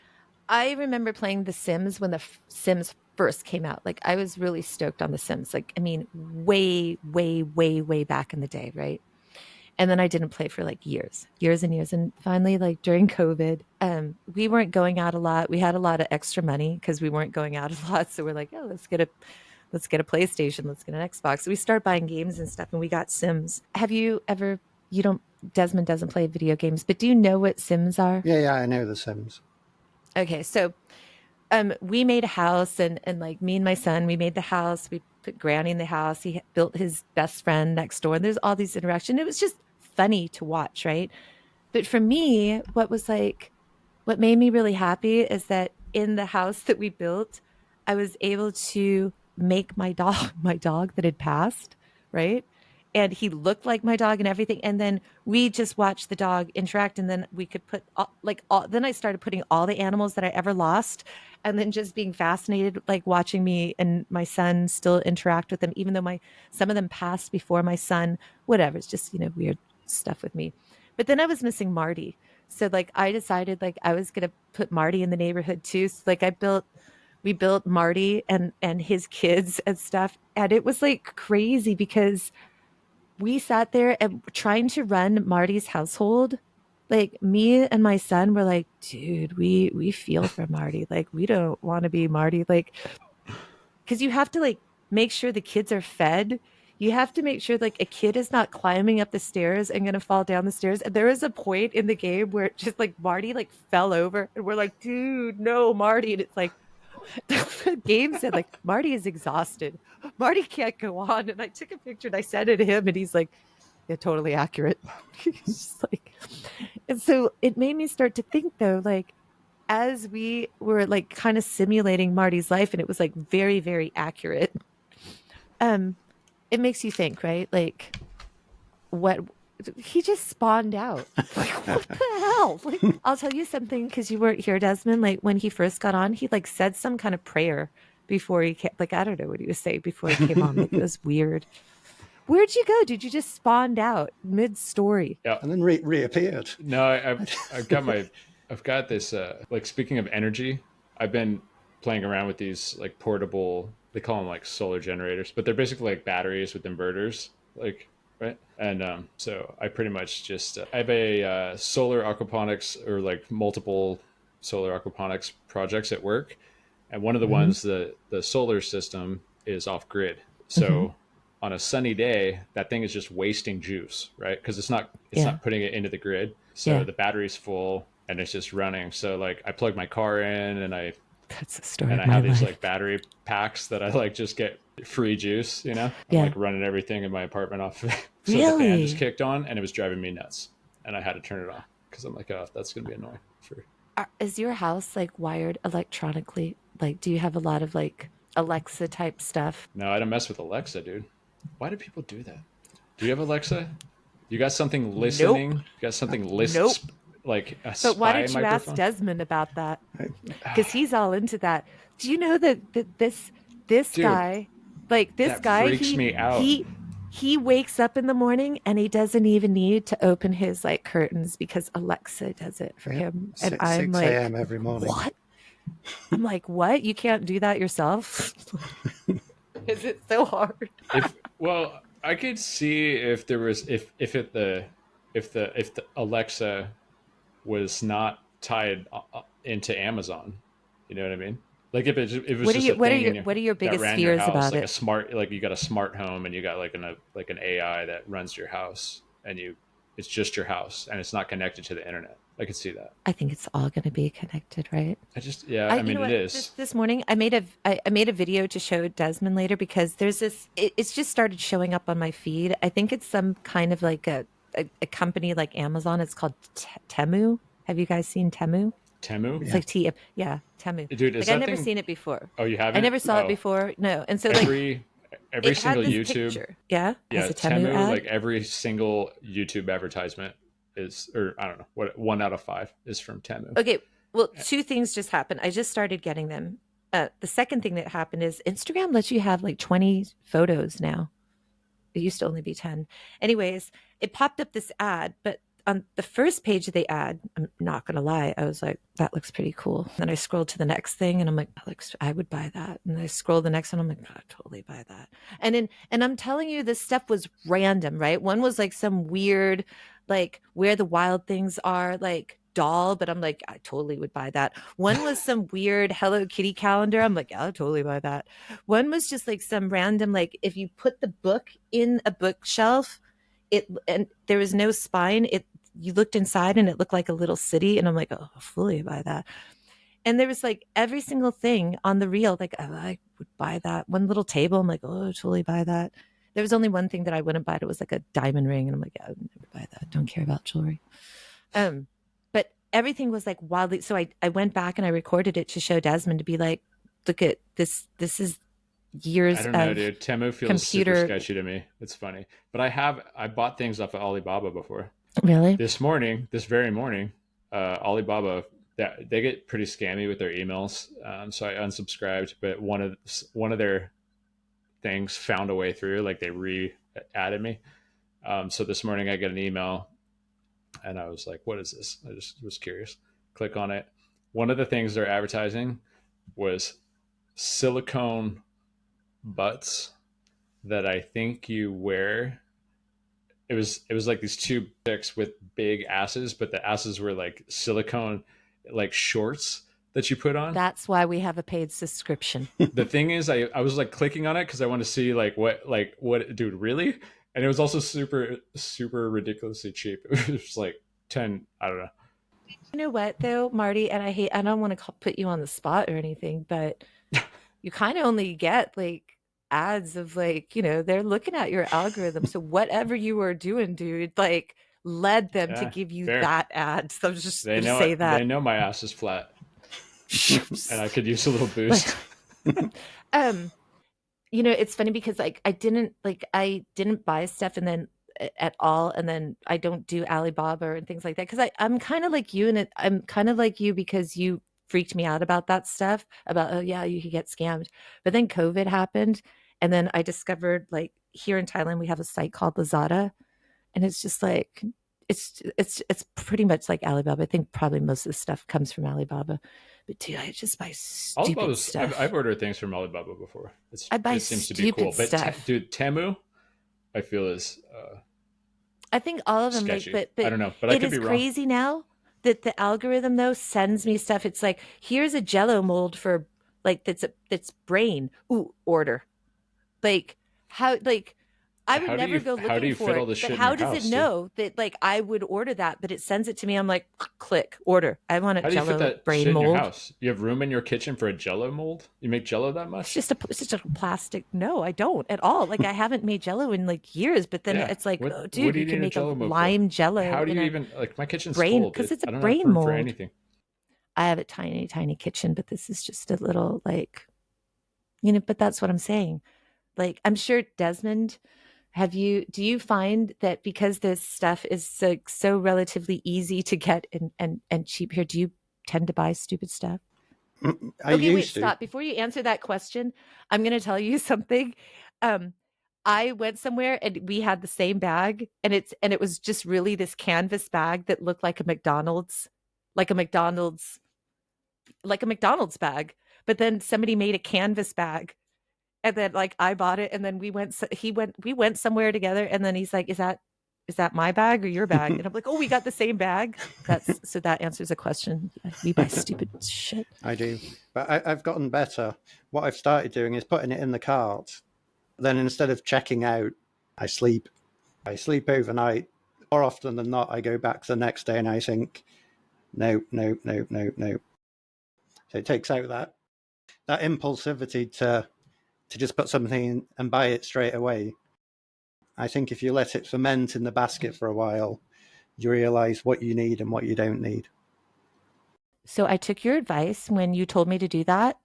I remember playing The Sims when the Sims first came out. Like I was really stoked on The Sims. Like, I mean, way, way, way, way back in the day, right? And then I didn't play for like years and years. And finally, like during COVID, we weren't going out a lot. We had a lot of extra money because we weren't going out a lot. So we're like, oh, let's get a PlayStation, let's get an Xbox. So we start buying games and stuff, and we got Sims. Have you ever? You don't. Desmond doesn't play video games, but do you know what Sims are? Yeah, yeah, I know The Sims. Okay, so We made a house, and like me and my son, we made the house. We put Granny in the house. He built his best friend next door, and there's all these interactions. It was just funny to watch, right? But for me, what made me really happy is that in the house that we built, I was able to make my dog my dog that had passed, right? And he looked like my dog and everything. And then we just watched the dog interact. And then we could put then I started putting all the animals that I ever lost, and then just being fascinated, like watching me and my son still interact with them, even though some of them passed before my son, whatever. It's just, weird stuff with me. But then I was missing Marty. So like I decided like I was gonna put Marty in the neighborhood too. So like we built Marty and his kids and stuff. And it was like crazy because we sat there and trying to run Marty's household. Like me and my son were like, dude, we feel for Marty. Like we don't want to be Marty. Like, because you have to like make sure the kids are fed. You have to make sure like a kid is not climbing up the stairs and gonna fall down the stairs. And there was a point in the game where just like Marty like fell over, and we're like, dude, no, Marty. And it's like the game said like Marty is exhausted. Marty can't go on. And I took a picture and I sent it to him, and he's like, yeah, totally accurate. He's just like, and so it made me start to think though, like as we were like kind of simulating Marty's life, and it was like very, very accurate. Um, it makes you think, right? Like what he just spawned out. Like, what the hell? Like, I'll tell you something because you weren't here, Desmond. Like when he first got on, he like said some kind of prayer before he came. Like I don't know what he was saying before he came on. Like it was weird. Where'd you go? Did you just spawned out mid-story? Yeah. And then reappeared. No, I've got this. Like speaking of energy, I've been playing around with these like portable. They call them like solar generators, but they're basically like batteries with inverters. Like right? And so I pretty much just I have a solar aquaponics or like multiple solar aquaponics projects at work, and one of the Mm-hmm. ones the solar system is off grid. So Mm-hmm. on a sunny day, that thing is just wasting juice, right? Because it's Yeah. not putting it into the grid. So Yeah. the battery's full and it's just running. So like I plug my car in That's the story and of I my have these life. like battery packs that I like just get free juice, you know? I'm Yeah. like running everything in my apartment off. So the fan just Really? kicked on and it was driving me nuts. And I had to turn it off because I'm like, oh, that's going to be annoying. Is your house like wired electronically? Like, do you have a lot of like Alexa type stuff? No, I don't mess with Alexa, dude. Why do people do that? Do you have Alexa? You got something Nope. listening? You got something Nope. like a But why spy don't you ask microphone? Desmond about that? Because he's all into that. Do you know that this Dude, guy, like this that guy, freaks me out. he wakes up in the morning and he doesn't even need to open his like curtains because Alexa does it for Yep. him. And 6, I'm 6 like, a.m. every morning. what? I'm like, what? You can't do that yourself? Is it so hard? If well, I could see if there was if the Alexa was not tied into Amazon. You know what I mean? Like if it was What are just you a thing in what are your that biggest ran your fears house, about like a it? smart, like you got a smart home and you got like an AI that runs your house and it's just your house and it's not connected to the internet. I could see that. I think it's all going to be connected, right? I You mean know it what? is. This morning, I made a video to show Desmond later because there's it's just started showing up on my feed. I think it's some kind of like a company like Amazon. It's called Temu. Have you guys seen Temu? Temu, It's Yeah. like T. Yeah, Temu. dude, is Like I that never thing? seen it before. Oh, you I haven't? never saw it Oh, before. No, and so like every every it had single this YouTube, picture. Yeah, yeah, as a Temu Temu, ad. like every single YouTube advertisement is, or I don't know what, 1 out of 5 is from Temu. Okay, well, two things just happened. I just started getting them. The second thing that happened is Instagram lets you have like 20 photos now. It used to only be 10. Anyways, it popped up this ad, but on the first page of the ad, I'm not going to lie, I was like, that looks pretty cool. Then I scrolled to the next thing and I'm like, that looks, I would buy that. And I scrolled the next one, I'm like, I'd totally buy that. And I'm telling you, this stuff was random, right? One was like some weird, like where the wild things are, like doll, but I'm like, I totally would buy that. One was some weird Hello Kitty calendar. I'm like, yeah, I'll totally buy that. One was just like some random, like if you put the book in a bookshelf, and there was no spine. You looked inside and it looked like a little city. And I'm like, oh, I'll fully buy that. And there was like every single thing on the reel, like, oh, I would buy that one little table. I'm like, oh, I'll totally buy that. There was only one thing that I wouldn't buy. It was like a diamond ring. And I'm like, yeah, I would never buy that. Don't care about jewelry. But everything was like wildly. So I went back and I recorded it to show Desmond to be like, look at this. This is I years don't know, of dude. Temu feels super computer. sketchy to me. It's funny, but I bought things off of Alibaba before. Really? This very morning, Alibaba, that they get pretty scammy with their emails. So I unsubscribed, but one of their things found a way through. Like they re-added me. So this morning I get an email, and I was like, "What is this?" I just was curious. Click on it. One of the things they're advertising was silicone butts that I think you wear. It was like these two chicks with big asses, but the asses were like silicone, like shorts that you put on. That's why we have a paid subscription. The thing is, I was like clicking on it because I want to see like what, dude, really? And it was also super ridiculously cheap. It was like 10, I don't know. You know what though, Marty? And I don't want to put you on the spot or anything, but you kind of only get like ads of like, they're looking at your algorithm. So whatever you were doing, dude, like led them to Yeah, give you fair. that ad. So just They to know say it. They that. know my ass is flat, and I could use a little boost. um, it's funny because like I didn't buy stuff and then at all, and then I don't do Alibaba and things like that because I'm kind of like you, and I'm kind of like you because you freaked me out about that stuff about, oh yeah, you could get scammed. But then COVID happened, and then I discovered like here in Thailand we have a site called Lazada, and it's just like it's pretty much like Alibaba. I think probably most of the stuff comes from Alibaba, but dude, I just buy stupid Alibaba's. I've stuff. ordered things from Alibaba before. I buy It seems to be cool, stupid but stuff. dude, Temu, I feel is I think all of them like, sketchy. but I don't know, but I it could is be wrong. crazy now that the algorithm though sends me stuff. It's like, here's a Jello mold for like that's brain. Ooh, order. Like how like I would never go How do looking you fit for all it, this but shit in your how does it house, dude? know that like I would order that, but it sends it to me? I'm like, click, order. I want a How do you fit Jello that brain shit in your mold. house? You have room in your kitchen for a Jello mold? You make Jello that much? It's just a plastic. No, I don't at all. Like I haven't made Jello in like years, but then Yeah. it's like, What oh, What dude, do you you can need a make a Jello mold for? lime Jello How do in you a even like? My kitchen's brain full, because dude. it's a I don't have brain room for mold. anything. I have a tiny, tiny kitchen, but this is just a little like, but that's what I'm saying. Like, I'm sure Desmond, do you find that because this stuff is so relatively easy to get and cheap here, do you tend to buy stupid stuff? I Okay, wait, used to. stop. Before you answer that question, I'm going to tell you something. Um, I went somewhere and we had the same bag, and it was just really this canvas bag that looked like a McDonald's like a McDonald's bag. But then somebody made a canvas bag, and then like I bought it, and then we went somewhere together, and then he's like, "Is that my bag or your bag?" And I'm like, "Oh, we got the same bag." That's so that answers a question. Yeah, we buy stupid shit. I do. But I've gotten better. What I've started doing is putting it in the cart. Then instead of checking out, I sleep. I sleep overnight. More often than not, I go back the next day and I think, no, no, no, no, no. So it takes out that impulsivity to just put something in and buy it straight away. I think if you let it ferment in the basket for a while, you realize what you need and what you don't need. So I took your advice when you told me to do that,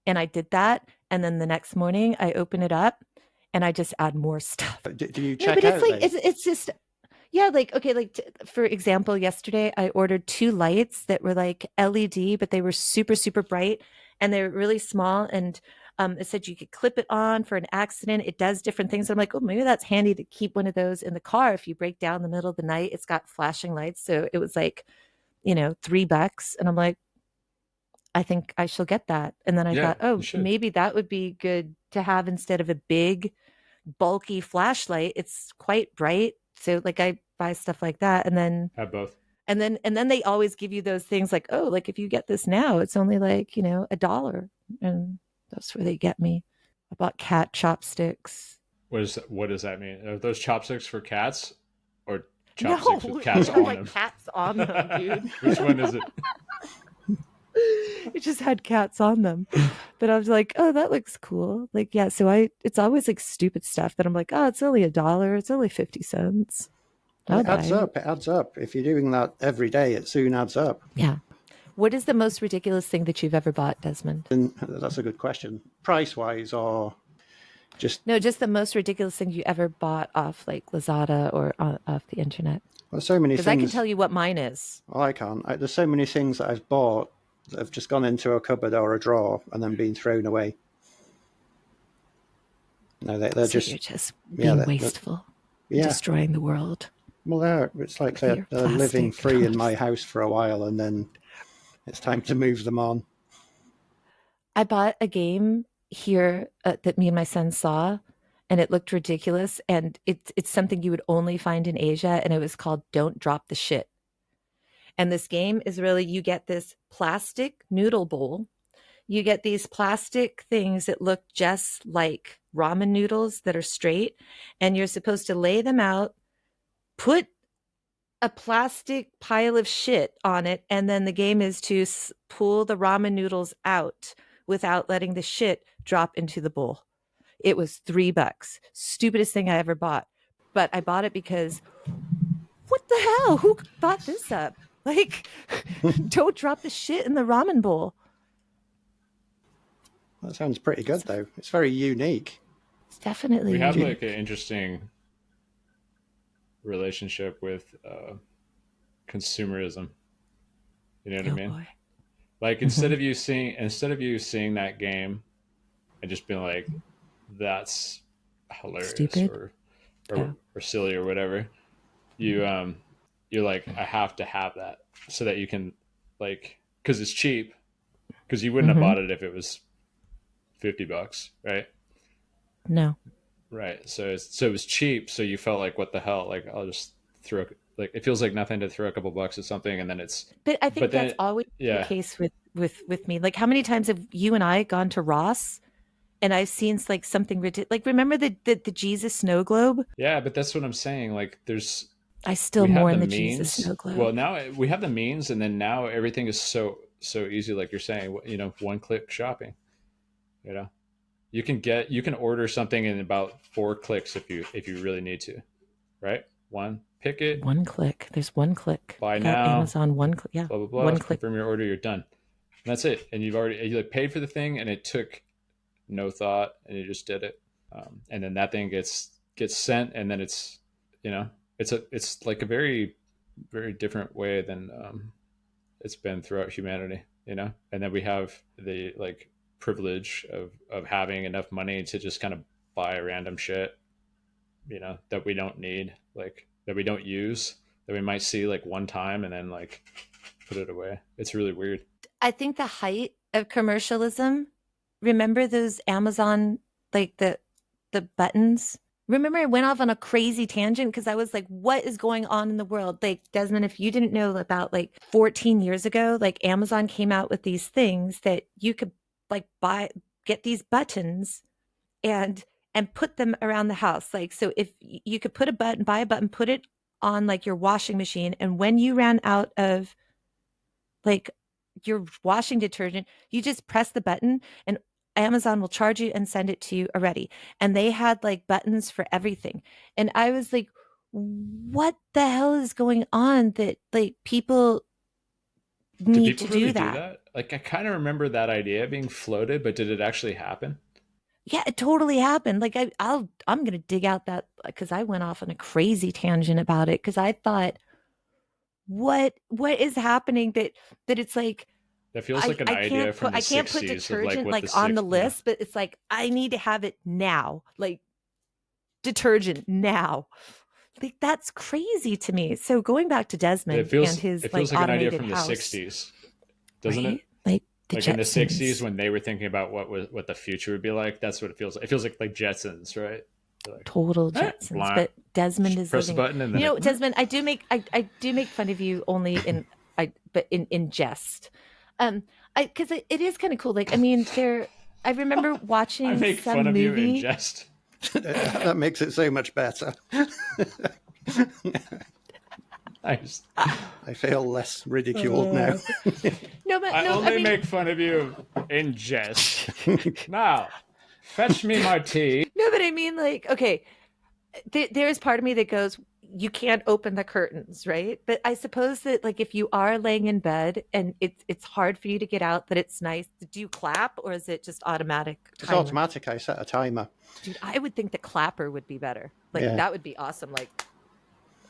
and I did that, and then the next morning I open it up and I just add more stuff. Do you No, check but it's out like though? it's just yeah, like okay, like for example, yesterday I ordered two lights that were like LED, but they were super super bright and they were really small, and it said you could clip it on for an accident. It does different things. I'm like, oh, maybe that's handy to keep one of those in the car if you break down in the middle of the night. It's got flashing lights, so it was like $3, and I'm like, I think I shall get that. And then I Yeah, thought, you oh, should maybe that would be good to have instead of a big, bulky flashlight. It's quite bright. So like I buy stuff like that. And then have both. and then they always give you those things like, oh, like if you get this now, it's only like, $1. And that's where they get me. I bought cat chopsticks. What does that mean? Are those chopsticks for cats, or No, chopsticks with cats they're on like them? cats on them, dude. Which one is it? It just had cats on them. But I was like, oh, that looks cool. Like, yeah, so it's always like stupid stuff that I'm like, oh, it's only $1. It's only 50 cents. Well, I'll it buy adds it. up. It adds up. If you're doing that every day, it soon adds up. Yeah. What is the most ridiculous thing that you've ever bought, Desmond? And that's a good question. Price wise, or just, No, just the most ridiculous thing you ever bought off like Lazada or off the internet. well, so many Because I can things. tell you what mine is. Well, I can't. There's so many things that I've bought that have just gone into a cupboard or a drawer and then been thrown away. No, they're So just, you're just yeah, being wasteful, yeah. destroying the world. Well, it's like they're Your living plastic. free in my house for a while, and then it's time to move them on. I bought a game here that me and my son saw, and it looked ridiculous. And it's something you would only find in Asia, and it was called "Don't Drop the Shit." And this game is really you get this plastic noodle bowl. You get these plastic things that look just like ramen noodles that are straight, and you're supposed to lay them out, put a plastic pile of shit on it, and then the game is to pull the ramen noodles out without letting the shit drop into the bowl. It was $3. Stupidest thing I ever bought. But I bought it because what the hell? Who thought this up? Like, don't drop the shit in the ramen bowl. That sounds pretty good, though. It's very unique. It's definitely We have unique. like an interesting relationship with consumerism. You know what I mean? Boy. Like instead of you seeing that game and just being like, "That's hilarious," Stupid. or silly or whatever, you're like, "I have to have that so that you can like because it's cheap because you wouldn't have bought it if it was $50, right?" No. Right. So it was cheap. So you felt like, what the hell? Like I'll just throw like it feels like nothing to throw a couple bucks at something, and then it's. But I think But that's then, always the yeah, case with me. Like, how many times have you and I gone to Ross and I've seen like something ridiculous? Like, remember the Jesus snow globe? yeah. But that's what I'm saying. Like I still we have mourn the the Jesus means. snow globe. Well, now we have the means, and then now everything is so easy. Like you're saying, one click shopping. You know, you can order something in about 4 clicks if you really need to, right? Pick it, One click. There's one click. buy Got now, Amazon one click. Yeah. blah blah blah. One click. Confirm your order. You're done. And that's it. And you like paid for the thing, and it took no thought, and you just did it. And then that thing gets sent, and then it's it's like a very very different way than it's been throughout humanity. And then we have the like privilege of having enough money to just kind of buy random shit, that we don't need, like that we don't use, that we might see like one time and then like put it away. It's really weird. I think the height of commercialism, remember those Amazon, like the buttons? Remember I went off on a crazy tangent because I was like, what is going on in the world? Like, Desmond, if you didn't know, about like 14 years ago, like Amazon came out with these things that you could like get these buttons and put them around the house. Like, so if you could buy a button, put it on like your washing machine, and when you ran out of like your washing detergent, you just press the button and Amazon will charge you and send it to you already. And they had like buttons for everything. And I was like, what the hell is going on that like people Do need people to really do do that? that? Like I kind of remember that idea being floated, but did it actually happen? Yeah, it totally happened. Like I'm gonna dig out that because I went off on a crazy tangent about it because I thought, what is happening that it's like That feels like an idea from the I can't put 60s of like detergent what like the on the six, list, but it's like I need to have it now, like detergent now. Like that's crazy to me. So going back to it Desmond and feels his it like feels like an idea automated from the house, 60s, doesn't right? it? Like the Like in the 60s Jetsons, when they were thinking about what the future would be like. That's what it feels like. It feels like Jetsons, right? Like, total Jetsons. blah. But Desmond Just is press the living. button and then Desmond, I do make fun of you only in jest. I because it is kind of cool. Like I mean, I remember I watching make fun some of you in movie. That makes it so much better. Nice. I feel less ridiculed now. No, but I no, only I mean, make fun of you in jest. Now, fetch me my tea. no, but I mean, like, okay, there is part of me that goes, you can't open the curtains, right? But I suppose that, like, if you are laying in bed and it's hard for you to get out, that it's nice. Do you clap or is it just automatic It's timer? automatic. I set a timer. Dude, I would think the clapper would be better. Like Yeah. that would be awesome. Like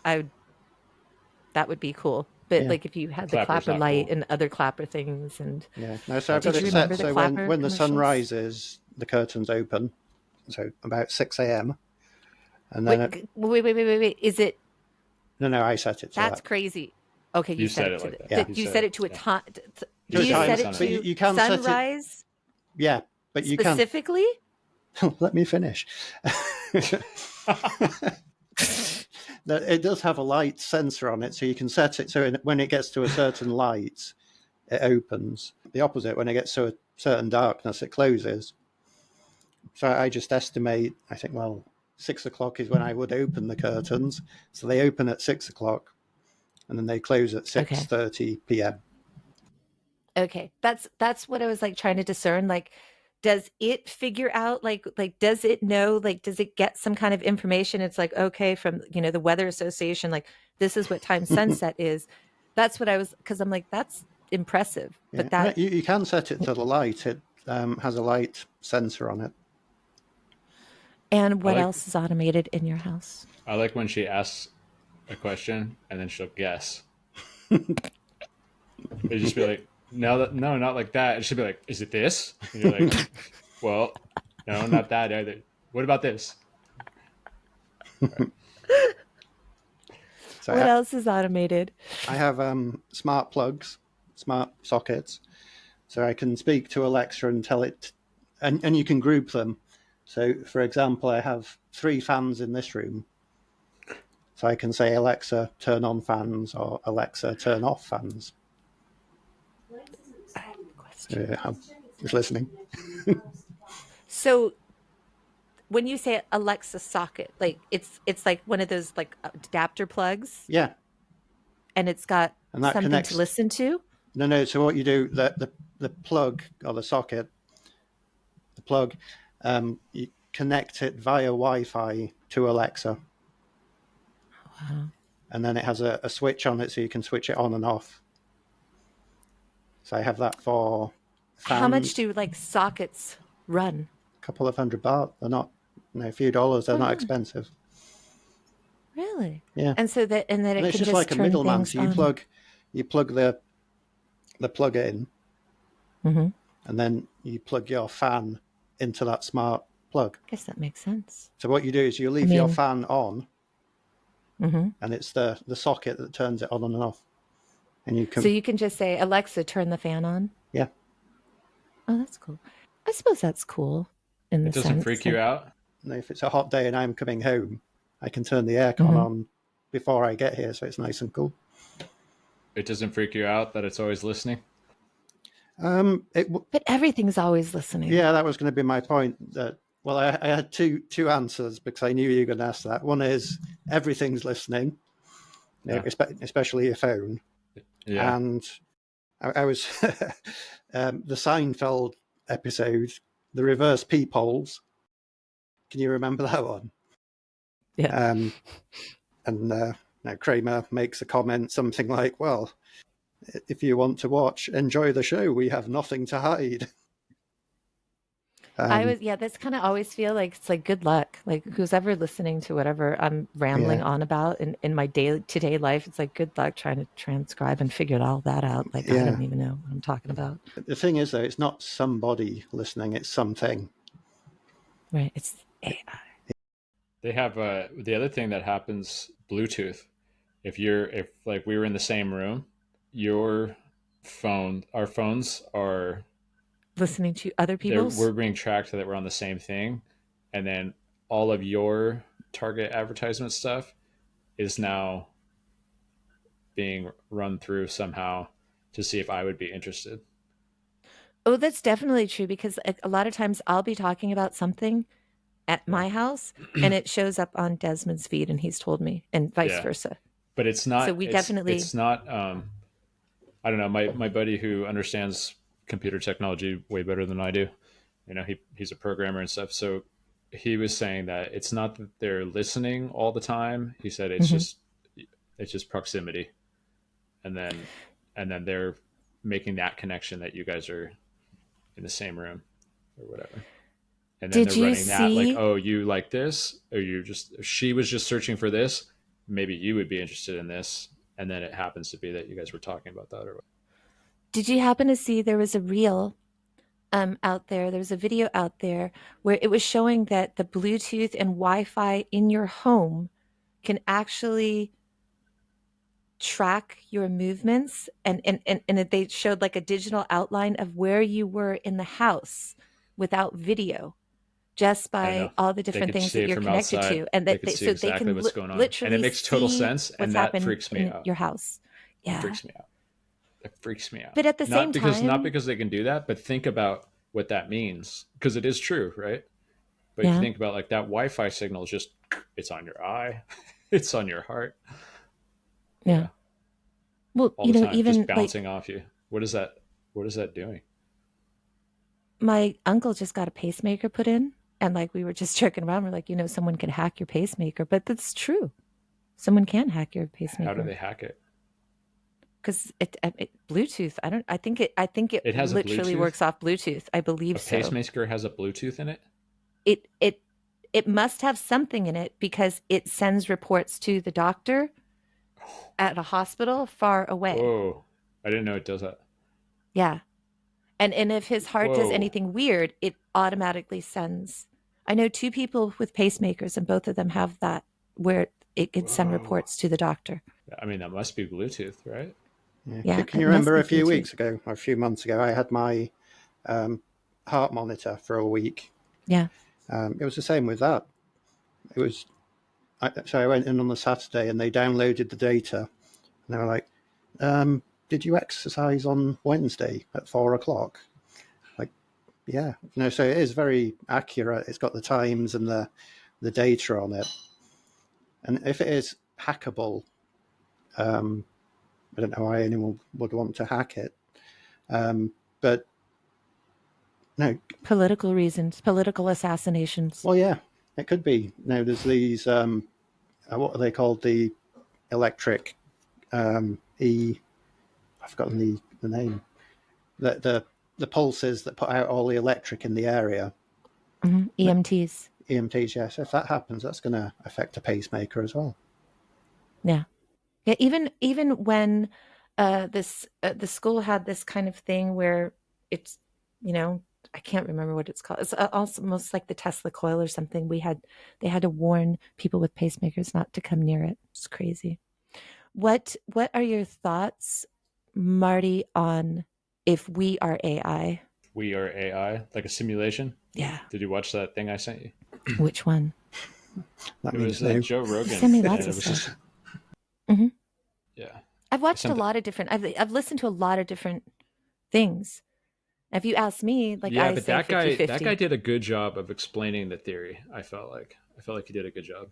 I would, that would be cool. But Yeah. like if you had the Clapper's clapper not light cool. and other clapper things, and Yeah. No, so I've did got you it remember set the so clapper when the sun commercials? rises, the curtains open. So about 6 a.m. And then Wait. Is it? no, I set it to That's that. crazy. Okay, you You set said it it to like the. that. Yeah. You set it to a Yeah. time. To Do a you timer. set it But to you can set it. sunrise Yeah, but you can. specifically? Let me finish. It does have a light sensor on it, so you can set it so when it gets to a certain light, it opens. The opposite, when it gets to a certain darkness, it closes. So I just estimate, I think, well, 6 o'clock is when I would open the curtains. So they open at 6 o'clock and then they close at 6:30 p.m. Okay, that's what I was like trying to discern. Like, does it figure out like does it know, like does it get some kind of information? It's like, okay, from the Weather Association, like this is what time sunset is. That's what I was, because I'm like, that's impressive. Yeah. But that, You can set it to the light. It has a light sensor on it. and I what like else is automated in your house? I like when she asks a question and then she'll guess. It'd just be like, no, not like that. And she'll be like, is it this? And you're like, well, no, not that either. What about this? Right. So What else is automated? I have smart plugs, smart sockets, so I can speak to Alexa and tell it, and you can group them. So, for example, I have 3 fans in this room, so I can say, Alexa, turn on fans, or Alexa, turn off fans. I have a question. I'm just listening. So when you say Alexa socket, like it's like one of those like adapter plugs, Yeah, and it's got and that something connects. to listen to. No. So what you do, the plug or the socket, the plug, you connect it via Wi-Fi to Alexa. Wow. And then it has a switch on it, so you can switch it on and off. So I have that for fans. How much do like sockets run? A couple of $100. They're not, a few dollars. They're not expensive. Really? Yeah. And so that, and then it And it's can just like a turn middleman. things So on. you plug the plug in, Mm-hmm. and then you plug your fan into that smart plug. I guess that makes sense. So what you do is you leave your fan on, and it's the socket that turns it on and off. And you can. So you can just say, Alexa, turn the fan on. Yeah. Oh, that's cool. I suppose that's cool. In the It doesn't sense freak you out? And if it's a hot day and I'm coming home, I can turn the aircon on before I get here, so it's nice and cool. It doesn't freak you out that it's always listening? But everything's always listening. Yeah, that was going to be my point. Well, I had two answers because I knew you were going to ask that. One is everything's listening, especially your phone. Yeah. And I was the Seinfeld episode, the reverse peepholes. Can you remember that one? Yeah. And Kramer makes a comment, something like, well, if you want to watch, enjoy the show. We have nothing to hide. That's kind of always feel like it's like good luck. Like who's ever listening to whatever I'm rambling on about in my day-to-day life, it's like good luck trying to transcribe and figure all that out. Like I don't even know what I'm talking about. The thing is, though, it's not somebody listening, it's something. Right. It's AI. They have the other thing that happens, Bluetooth. If like we were in the same room, our phones are listening to other people's. We're being tracked so that we're on the same thing, and then all of your target advertisement stuff is now being run through somehow to see if I would be interested. Oh, that's definitely true, because a lot of times I'll be talking about something at my house and it shows up on Desmond's feed and he's told me, and vice versa. but it's So not. we It's definitely. not. I don't know. My buddy who understands computer technology way better than I do. He's a programmer and stuff. So he was saying that it's not that they're listening all the time. He said Mhm. it's just proximity, and then they're making that connection that you guys are in the same room or whatever. And then Did they're you running that like, see? oh, you like this, or she was just searching for this. Maybe you would be interested in this, and then it happens to be that you guys were talking about that, or what? Did you happen to see there was a reel out there? There was a video out there where it was showing that the Bluetooth and Wi-Fi in your home can actually track your movements, and they showed like a digital outline of where you were in the house without video, just I don't know. by all the They different could things see that it you're from connected outside. to, and They that could see so they exactly can what's going on, and it literally makes total see sense. what's And that happened freaks me in out. your house. It Yeah. freaks me out. It freaks me out. But at the same Not time, because they can do that, but think about what that means, because it is true, right? But if you yeah, think about like that Wi-Fi signal is just, it's on your eye, it's on your heart, yeah. yeah, Well, all the time, just even like bouncing off you. What is that? What is that doing? my uncle just got a pacemaker put in, and like we were just joking around. We're like, someone can hack your pacemaker, but that's true. Someone can hack your How do pacemaker they hack it? because it Bluetooth. I think it It has a literally Bluetooth. works off Bluetooth. I A believe so. pacemaker has a Bluetooth in it. It must have something in it because it sends reports to the doctor at a hospital far away. Whoa! I didn't know it does that. Yeah. And if his heart does Whoa! anything weird, it automatically sends. I know two people with pacemakers, and both of them have that where it can send Whoa! reports to the doctor. I mean, that must be Bluetooth, right? Yeah. Yeah, Can it you must remember be a few Bluetooth. weeks ago, or a few months ago, I had my um, heart monitor for a week. Yeah. It was the same with that. It was so I went in on the Saturday and they downloaded the data and they were like, "Did you exercise on Wednesday at 4 o'clock?" Like, yeah, so it is very accurate. It's got the times and the data on it. And if it is hackable, um, I don't know why anyone would want to hack it. But no, Political reasons, political assassinations. well, yeah, it could be. No, there's these. What are they called? The electric I've forgotten the name. The pulses that put out all the electric in the area. EMTs. EMTs, yes. If that happens, that's going to affect a pacemaker as well. Yeah. Yeah, even when this the school had this kind of thing where it's you know I can't remember what it's called. It's almost like the Tesla coil or something. They had to warn people with pacemakers not to come near it. It's crazy. What are your thoughts, Marty, on if we are AI? We are AI, like a simulation. Yeah. Did you watch that thing I sent you? Which one? That It means was no. Joe You Rogan, send me lots and of it was stuff. just Hmm. yeah. I've I watched a sent it. lot of different. I've listened to a lot of different things. If you ask me, like Yeah, I but say that 50 guy that guy 50. did a good job of explaining the theory. I felt like he did a good job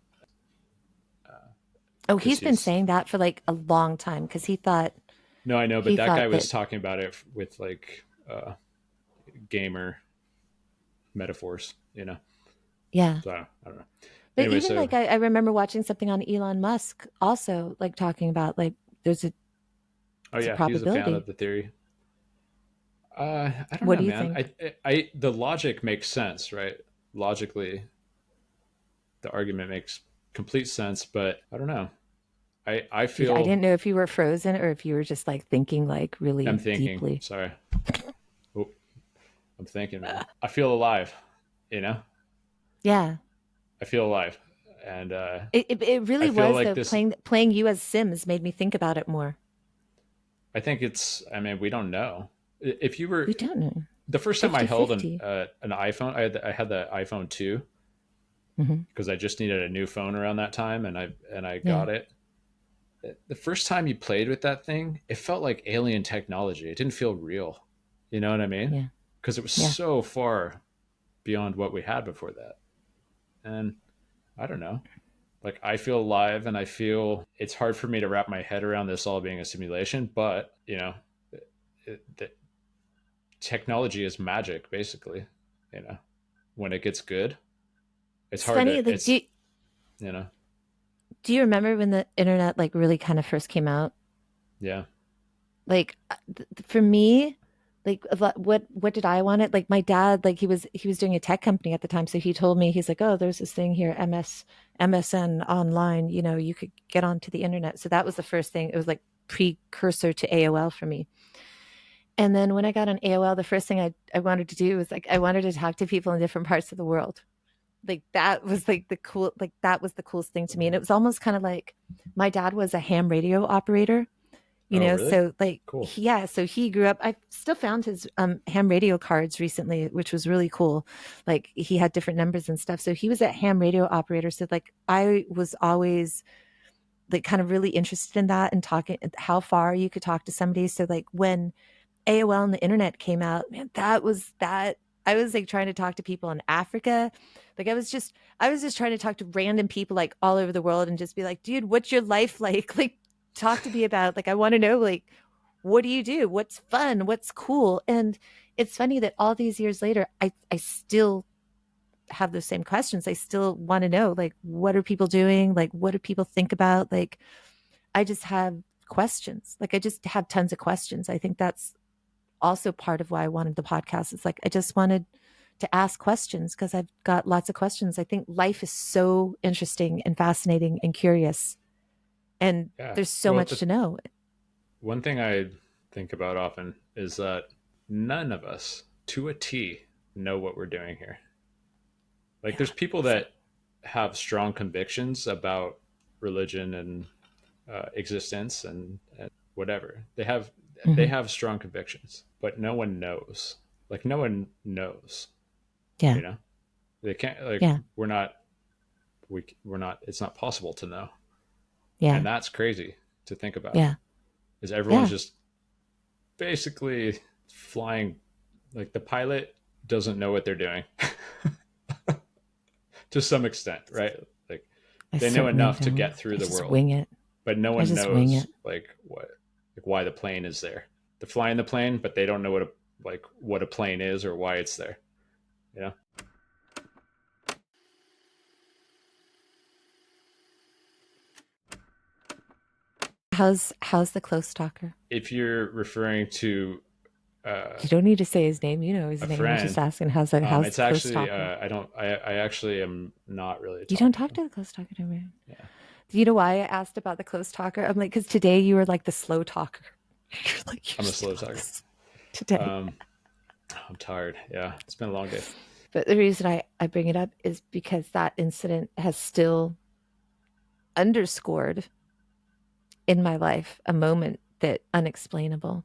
Oh, because he's been he's saying that for like a long time because no, I know, but he that guy thought that was talking about it with like gamer metaphors, you know. yeah. So I don't know. But Anyway, even so like I remember watching something on Elon Musk also like talking about like oh it's a yeah, he was a fan of probability. the theory. I don't What know, do you man. think? The logic makes sense, right? Logically, the argument makes complete sense, but I don't know. I I feel didn't know if you were frozen or if you were just like thinking like I'm really thinking. deeply. Sorry, oh, I'm thinking, man. I feel alive. You know, Yeah. I feel alive, and It I really feel was like though this. playing you as Sims made me think about it more. I think it's. I mean, we don't know. If you We were don't know. the first time I Fifty held fifty. an iPhone, I had the iPhone 2 Mm-hmm. because I just needed a new phone around that time, and I Yeah. got it. The first time you played with that thing, it felt like alien technology. It didn't feel real. You know what I mean? Yeah. Because it was Yeah. so far beyond what we had before that. And I don't know. Like I feel alive, and I feel it's hard for me to wrap my head around this all being a simulation. But the technology is magic, basically. You know, when it gets good, it's It's hard funny, to. like It's you know, do you remember when the internet like really kind of first came out? yeah. Like for me, like what did I want it? Like my dad, like he was doing a tech company at the time, so he told me, he's like, oh, there's this thing here, MSN online, you could get onto the internet. So that was the first thing. It was like precursor to AOL for me. And then when I got on AOL, the first thing I wanted to do was like I wanted to talk to people in different parts of the world. Like that was like that was the coolest thing to me. And it was almost kind of like my dad was a ham radio operator, Oh, really? so like Cool. yeah, so he grew up. I still found his ham radio cards recently, which was really cool. Like he had different numbers and stuff. So he was a ham radio operator. So like I was always like kind of really interested in that and talking how far you could talk to somebody. So like when AOL and the internet came out, man, that I was like trying to talk to people in Africa. Like I was just trying to talk to random people like all over the world and just be like, dude, what's your life like? Like talk to me about, like, I want to know, like, what do you do? What's fun? What's cool? And it's funny that all these years later, I still have those same questions. I still want to know, like, what are people doing? Like, what do people think about? Like, I just have questions. Like, I just have tons of questions. I think that's also part of why I wanted the podcast. It's like I just wanted to ask questions because I've got lots of questions. I think life is so interesting and fascinating and curious, and Yeah. there's so Well, much to know. one thing I think about often is that none of us, to a T, know what we're doing here. Like, there's people So, that have strong convictions about religion and existence and whatever. They mhm. have strong convictions, but no one knows. Like, no one knows. Yeah, You know, they can't. Like, yeah, we're not. It's not possible to know, yeah, and that's crazy to think about. yeah, Is everyone's yeah, just basically flying, like the pilot doesn't know what they're doing to some extent, right? Like I they know certainly enough to don't. get through I the just world, wing it. but no I one just wing knows it. like why the plane is there. They're flying the plane, but they don't know what a plane is or why it's there. You know, How's the close talker? if you're referring to You don't need to say his name. You know his a name. I'm just friend, asking how's it's the close actually talker? I actually am not really You don't talking to talk them. to the close talker, do you? Yeah, Do you know why I asked about the close talker? I'm like, because today you were like the slow talker. You're like, you're I'm a still slow talker. today. Um, I'm tired. Yeah, it's been a long day. But the reason I bring it up is because that incident has still underscored in my life a moment that unexplainable.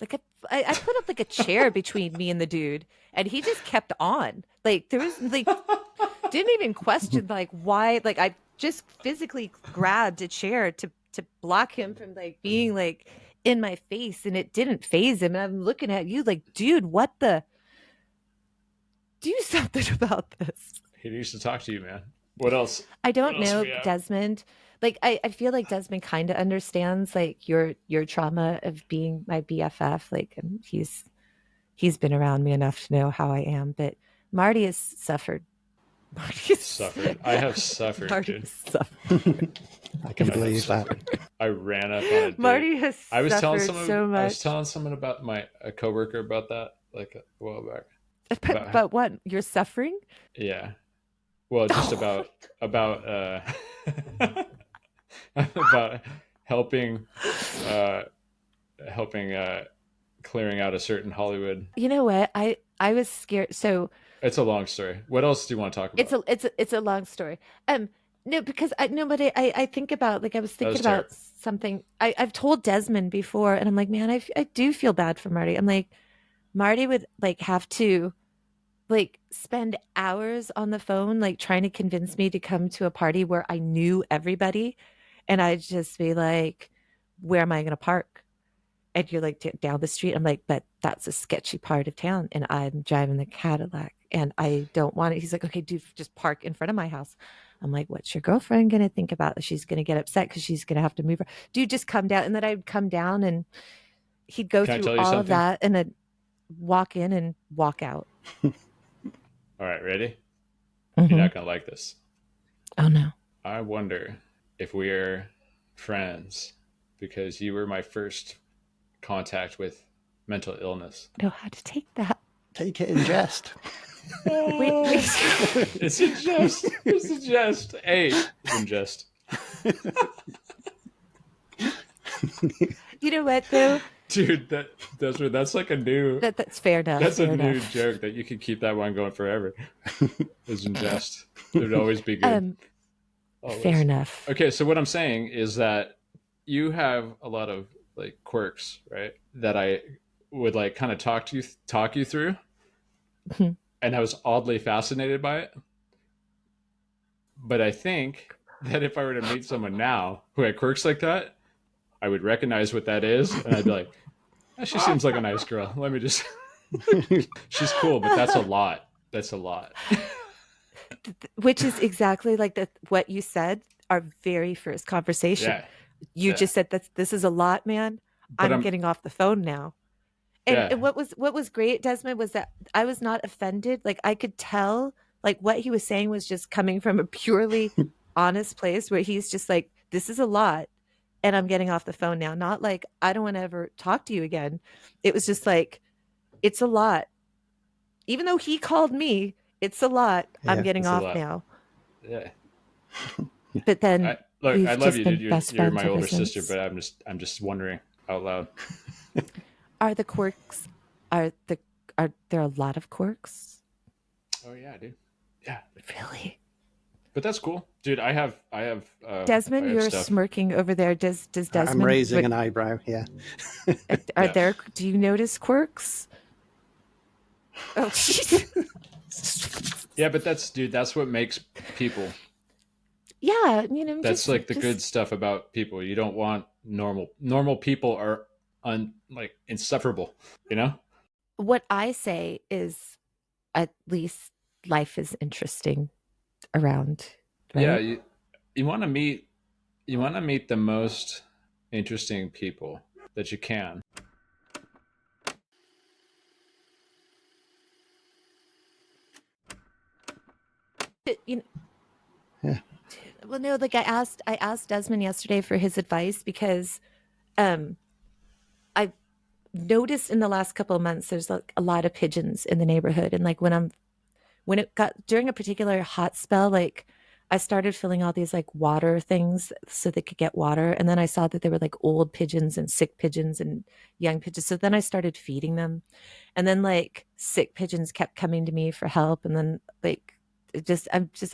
Like I put up like a chair between me and the dude, and he just kept on. Like there was like didn't even question like why. Like I just physically grabbed a chair to block him from like being like in my face, and it didn't phase him. And I'm looking at you like, dude, what the? Do something about this. He needs to talk to you, man. What else? I What don't else know, we have? Desmond. Like I feel like Desmond kind of understands like your trauma of being my BFF. Like he's been around me enough to know how I am. But Marty has suffered. Marty has, Suffered. I have suffered, Marty dude. has suffered. I Marty can I have believe that. suffered. I ran up on a dude. Marty has I was telling suffered someone. so I was much. telling someone about a coworker about that like a while back. About But what? You're suffering? yeah. Well, just about about helping uh helping clearing out a certain Hollywood. You know what? I was scared. So It's a long story. What else do you want to talk it's about? a long story. No, because I no, but I think about, like, I was That thinking was about terrible. something I've told Desmond before, and I'm like, man, I do feel bad for Marty. I'm like, Marty would like have to like spend hours on the phone like trying to convince me to come to a party where I knew everybody, and I'd just be like, where am I going to park? And you're like, down the street. I'm like, but that's a sketchy part of town, and I'm driving the Cadillac, and I don't want it. He's like, okay, dude, just park in front of my house. I'm like, what's your girlfriend going to think about? She's going to get upset because she's going to have to move her. Dude, just come down. And then I'd come down and he'd go Can I through tell you all of something? that and then walk in and walk out. All right, ready? You're Mm-hmm. not gonna like this. Oh, no. I wonder if we're friends because you were my first contact with mental illness. I know how to take that. Take it in jest. Wait. It's a jest. It's a jest. Hey, it's in jest. You know what, though? Dude, that's like a new That's fair enough. that's a fair new enough. joke that you can keep that one going forever. It's in jest. It would always be good. Fair Always. enough. Okay, so what I'm saying is that you have a lot of like quirks, right? That I would like kind of talk you through, and I was oddly fascinated by it. But I think that if I were to meet someone now who had quirks like that, I would recognize what that is, and I'd be like, "Eh, she seems like a nice girl. Let me just." She's cool, but that's a lot. That's a lot. Which is exactly like what you said, our very first conversation. Yeah, You yeah. just said that this is a lot, man. But I'm I'm getting off the phone now. And, yeah, and what was great, Desmond, was that I was not offended. Like I could tell like what he was saying was just coming from a purely honest place where he's just like, this is a lot and I'm getting off the phone now. Not like I don't want to ever talk to you again. It was just like, it's a lot. Even though he called me, it's a lot. I'm Yeah. getting it's a off lot. now. Yeah. But then Look, I we've love just you, been dude. best You're friends my ever older sister, since. but I'm just wondering out loud. Are the quirks are the are there a lot of quirks? Oh yeah, dude. Yeah, Really? but that's cool, dude. I Desmond, have you're stuff. smirking over there. Does I'm Desmond raising an eyebrow. Yeah. are Yeah, there do you notice quirks? Oh jeez. yeah, but that's what makes people. Yeah, That's like the just good stuff about people. You don't want normal people are like insufferable. You know? what I say is at least life is interesting around, Yeah, right? you want to meet the most interesting people that you can. You know, Yeah. well, no, like I asked Desmond yesterday for his advice because um I noticed in the last couple of months there's like a lot of pigeons in the neighborhood, and like when it got during a particular hot spell, like I started filling all these like water things so they could get water, and then I saw that there were like old pigeons and sick pigeons and young pigeons, so then I started feeding them, and then like sick pigeons kept coming to me for help, and then like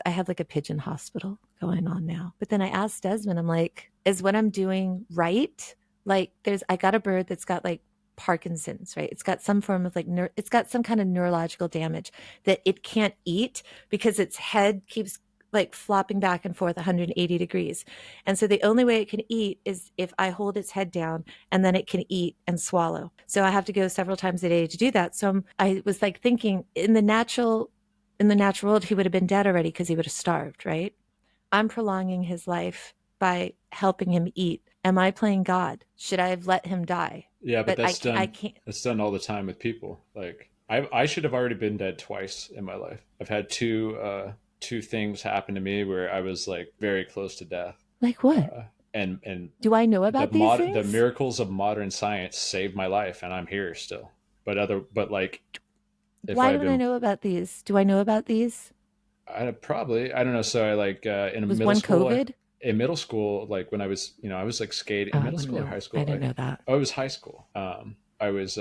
I have like a pigeon hospital going on now. But then I asked Desmond, I'm like, is what I'm doing right? Like I got a bird that's got like Parkinson's, right? It's got some form of like it's got some kind of neurological damage that it can't eat because its head keeps like flopping back and forth 180 degrees. And so the only way it can eat is if I hold its head down, and then it can eat and swallow. So I have to go several times a day to do that. So I was like thinking in the natural world, he would have been dead already because he would have starved, right? I'm prolonging his life by helping him eat. Am I playing God? Should I have let him die? Yeah, but But I can't. that's done all the time with people. Like I should have already been dead twice in my life. I've had two things happen to me where I was like very close to death. Like what? And Do I know about these the things? miracles of modern science saved my life, and I'm here still. But like if Why I'd don't I been know about these? Do I know about these? I don't know. So I like Was one COVID? in middle school, like when I was I was like skating Oh, in I middle wouldn't school or know. high I school. didn't know that. Oh, it was high school. I was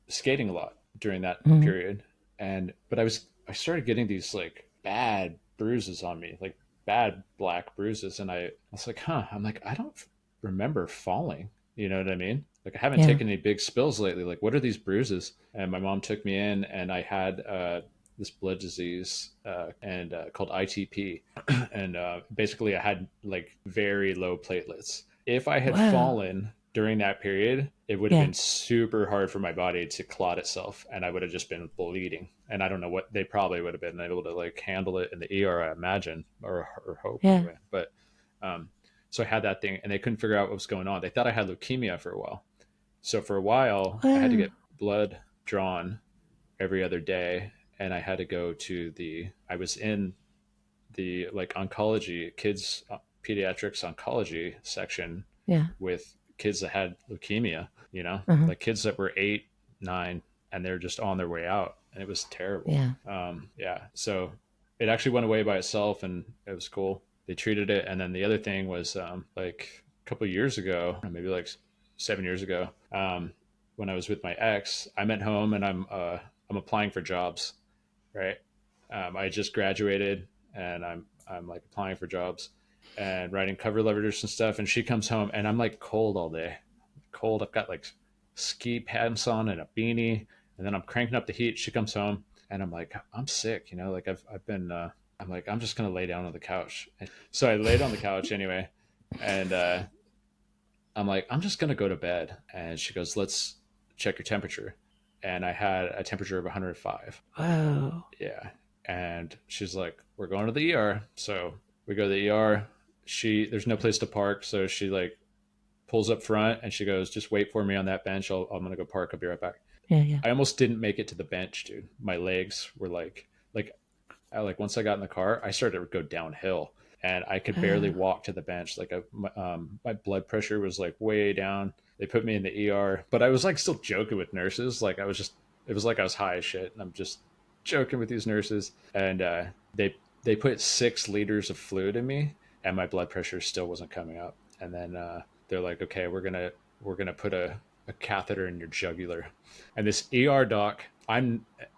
skating a lot during that Mhm. period, and but I started getting these like bad bruises on me, like bad black bruises, and I was like, huh. I'm like, I don't remember falling. You know what I mean? Like I haven't Yeah. taken any big spills lately. Like what are these bruises? And my mom took me in, and I had this blood disease and called ITP, and basically I had like very low platelets. If I had Whoa. fallen during that period, it would have Yeah. been super hard for my body to clot itself, and I would have just been bleeding. And I don't know what they probably would have been able to like handle it in the ER, I imagine, or hope Yeah. anyway. But so I had that thing, and they couldn't figure out what was going on. They thought I had leukemia for a while. So for a while, I had to Whoa. get blood drawn every other day, and I had to go to the. I was in the like oncology kids pediatrics oncology section Yeah. with kids that had leukemia, you know, Uh-huh. like kids that were 8, 9, and they're just on their way out. And it was terrible. Yeah. Yeah. So it actually went away by itself, and it was cool. They treated it. And then the other thing was like a couple of years ago, maybe like 7 years ago, when I was with my ex, I'm at home and I'm applying for jobs, right? I just graduated, and I'm like applying for jobs and writing cover letters and stuff. And she comes home, and I'm like cold all day, cold. I've got like ski pants on and a beanie, and then I'm cranking up the heat. She comes home, and I'm like, I'm sick, you know, like I've been. I'm like, I'm just gonna lay down on the couch. And so I laid on the couch anyway, and I'm like, I'm just gonna go to bed. And she goes, let's check your temperature. And I had a temperature of 105. Whoa. Yeah. And she's like, we're going to the ER. So we go to the ER. There's no place to park. So she like pulls up front, and she goes, just wait for me on that bench. I'm going to go park. I'll be right back. Yeah. Yeah. I almost didn't make it to the bench, dude. My legs were like once I got in the car, I started to go downhill, and I could barely walk to the bench. Like my blood pressure was like way down. They put me in the ER, but I was like still joking with nurses. Like it was like I was high as shit, and I'm just joking with these nurses. And they put 6 liters of fluid in me, and my blood pressure still wasn't coming up. And then they're like, okay, we're gonna put a catheter in your jugular. And this ER doc,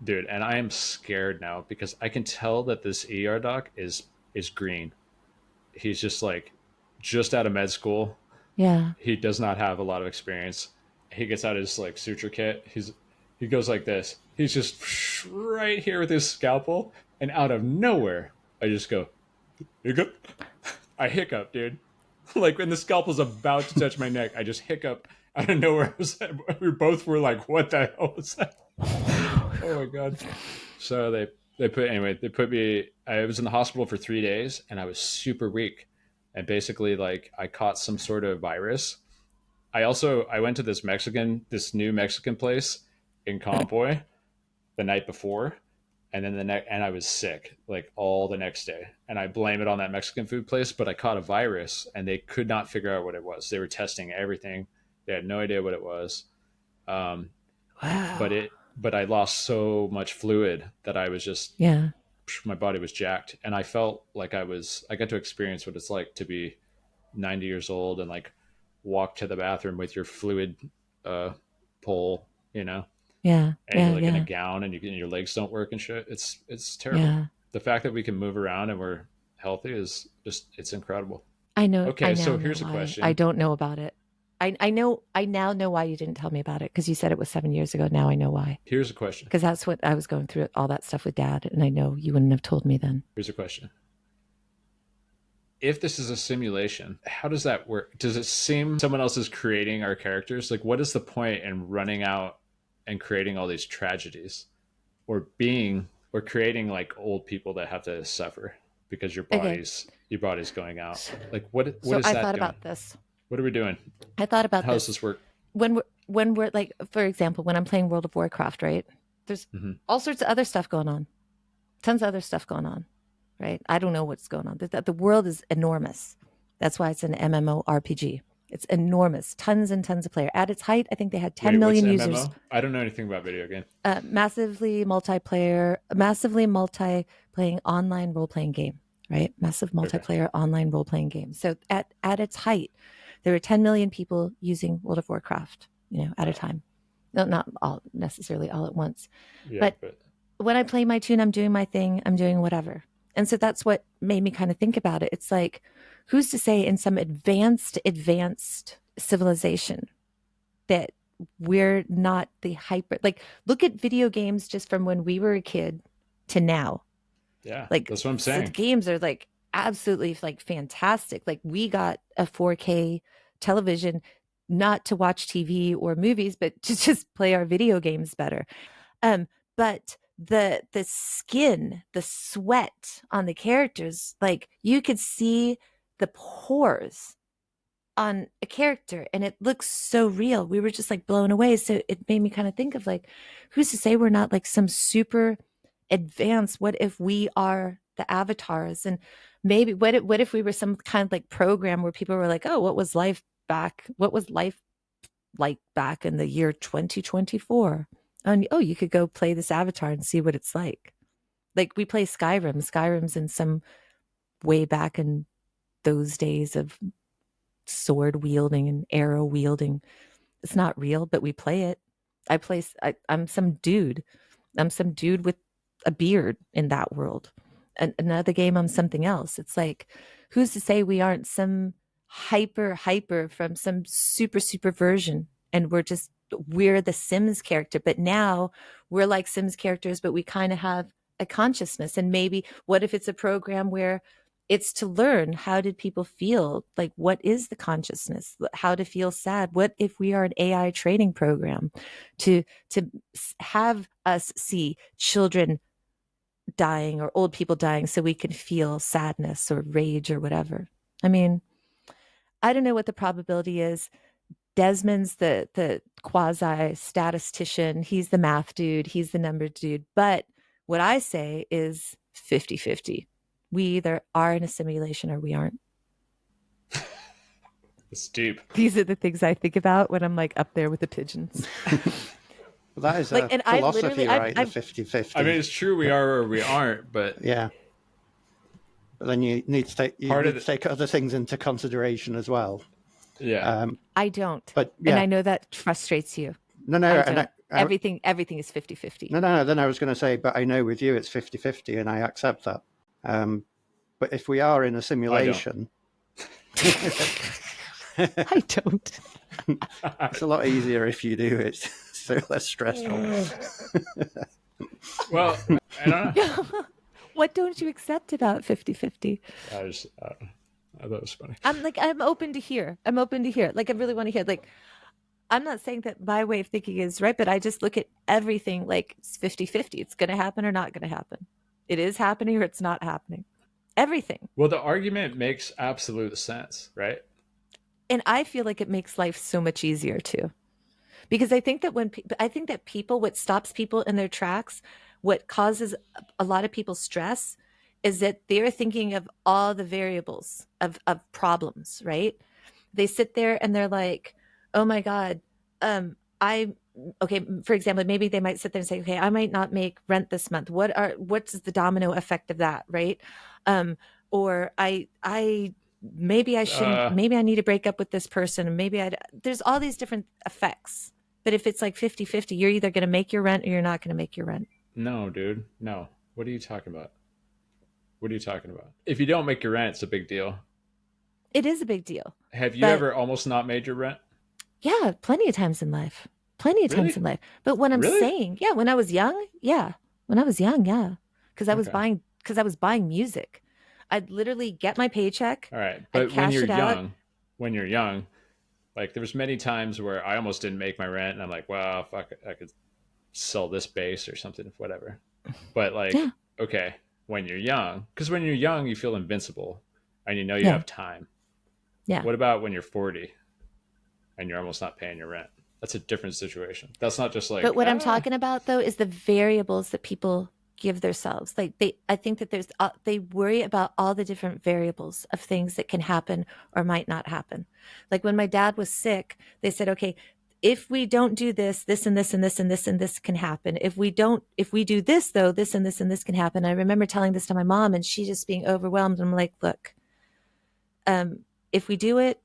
dude, and I am scared now because I can tell that this ER doc is green. He's just like just out of med school. Yeah. He does not have a lot of experience. He gets out his like suture kit. He goes like this. He's just right here with his scalpel, and out of nowhere, I just go, hiccup. I hiccup, dude. Like when the scalpel's about to touch my neck, I just hiccup out of nowhere. We both were like, "What the hell was that?" Oh my god! So they put me. I was in the hospital for 3 days, and I was super weak. And basically, like I caught some sort of virus. I went to this new Mexican place in Comboy the night before, and then and I was sick like all the next day, and I blame it on that Mexican food place. But I caught a virus, and they could not figure out what it was. They were testing everything. They had no idea what it was. Um, but Wow. but I lost so much fluid that I was just Yeah. my body was jacked, and I felt like I got to experience what it's like to be 90 years old and like walk to the bathroom with your fluid uh, pole, you know, Yeah. and Yeah. you're like in a Yeah. gown, and your legs don't work and shit. It's terrible. Yeah. The fact that we can move around and we're healthy is just it's incredible. I know. I Okay, now so know here's a why. I question. don't know about it. I know. I now know why you didn't tell me about it because you said it was 7 years ago. Now I know why. Here's a question. Because that's what I was going through all that stuff with Dad, and I know you wouldn't have told me then. Here's a question. If this is a simulation, how does that work? Does it seem someone else is creating our characters? Like, what is the point in running out and creating all these tragedies, or creating like old people that have to suffer because Okay. your body's going out? Like, what So is I that thought doing? about this. What are we doing? I thought about How does this this work? when we're like, for example, when I'm playing World of Warcraft, right? There's Mm-hmm. all sorts of other stuff going on, tons of other stuff going on, right? I don't know what's going on. The world is enormous. That's why it's an MMORPG. It's enormous, tons and tons of players. At its height, I think they had 10 Wait, what's million users. MMO? I don't know anything about video game. Massively multi-playing online role-playing game, right? Massive Okay. multiplayer online role-playing game. So at its height, there were 10 million people using World of Warcraft, at a time. No, not all necessarily all at once. Yeah, But when I play my tune, I'm doing my thing, I'm doing whatever. And so that's what made me kind of think about it. It's like, who's to say in some advanced civilization that we're not the hyper, like, look at video games just from when we were a kid to now. yeah, Like, that's what I'm so the saying. games are like absolutely like fantastic. Like, we got a 4K television not to watch TV or movies, but to just play our video games better. But the skin, the sweat on the characters, like you could see the pores on a character and it looks so real. We were just like blown away. So it made me kind of think of like, who's to say we're not like some super advanced? What if we are the avatars? And maybe what if we were some kind of like program where people were like, oh, what was life like back in the year 2024? And oh, you could go play this avatar and see what it's like. Like we play Skyrim. Skyrim's in some way back in those days of sword wielding and arrow wielding. It's not real, but we play it. I'm some dude. I'm some dude with a beard in that world. And another game, I'm something else. It's like, who's to say we aren't some hyper from some super version and we're the Sims character, but now we're like Sims characters, but we kind of have a consciousness. And maybe what if it's a program where it's to learn how did people feel, like what is the consciousness, how to feel sad? What if we are an AI training program to have us see children dying or old people dying so we can feel sadness or rage or whatever? I mean, I don't know what the probability is. Desmond's the quasi statistician. He's the math dude. He's the number dude. But what I say is 50-50. We either are in a simulation or we aren't. It's deep. These are the things I think about when I'm like up there with the pigeons. Well, that is like, a philosophy, right? The 50-50. I mean, it's true we are or we aren't, but yeah. But then you need to take other things into consideration as well. Yeah. I don't. But yeah. And I know that frustrates you. No. Everything is 50-50. No. Then I was going to say, but I know with you it's 50-50 and I accept that. But if we are in a simulation... I don't. It's a lot easier if you do it. So less stressful. Well, I don't know. What don't you accept about 50-50? I thought it was funny. I'm open to hear. Like, I really want to hear. Like, I'm not saying that my way of thinking is right, but I just look at everything like it's 50-50. It's going to happen or not going to happen. It is happening or it's not happening. Everything. Well, the argument makes absolute sense, right? And I feel like it makes life so much easier too. Because I think that what stops people in their tracks, what causes a lot of people stress is that they're thinking of all the variables of problems, right? They sit there and they're like, oh my God, okay, for example, maybe they might sit there and say, okay, I might not make rent this month. What's the domino effect of that, right? Or maybe I shouldn't, maybe I need to break up with this person. And there's all these different effects. But if it's like 50-50, you're either going to make your rent or you're not going to make your rent. No, dude. No. What are you talking about? If you don't make your rent, it's a big deal. It is a big deal. Have you ever almost not made your rent? Yeah, plenty of times in life. But when I'm saying, yeah, when I was young, yeah. Because I was buying music. I'd literally get my paycheck. All right. But when you're young, like there was many times where I almost didn't make my rent and I'm like, wow, fuck, I could sell this bass or something, whatever. But like, okay, when you're young, because when you're young, you feel invincible and you know you have time. Yeah. What about when you're 40 and you're almost not paying your rent? That's a different situation. That's not just like. But what I'm talking about though is the variables that people give themselves. Like I think that they worry about all the different variables of things that can happen or might not happen. Like when my dad was sick, they said, okay, if we don't do this, this and this and this and this and this can happen. If we do this though, this and this and this can happen. I remember telling this to my mom and she just being overwhelmed. I'm like, look, if we do it,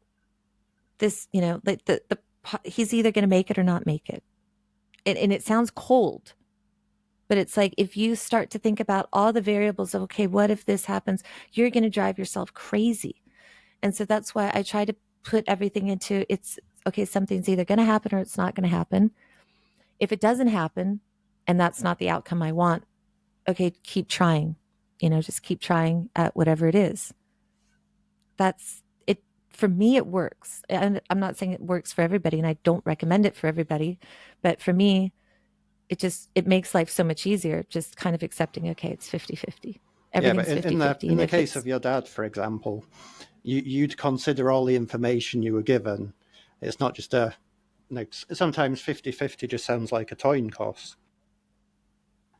this, like he's either going to make it or not make it. And it sounds cold. But it's like, if you start to think about all the variables of, okay, what if this happens? You're going to drive yourself crazy. And so that's why I try to put everything into it's, okay, something's either going to happen or it's not going to happen. If it doesn't happen and that's not the outcome I want, okay, keep trying, just keep trying at whatever it is. That's it. for me, it works. And I'm not saying it works for everybody, and I don't recommend it for everybody. But for me, it makes life so much easier, just kind of accepting, okay, it's 50-50. Yeah, but Everything's 50-50. in And the if case it's, of your dad, for example, you'd consider all the information you were given. It's not just a, sometimes 50-50 just sounds like a coin toss.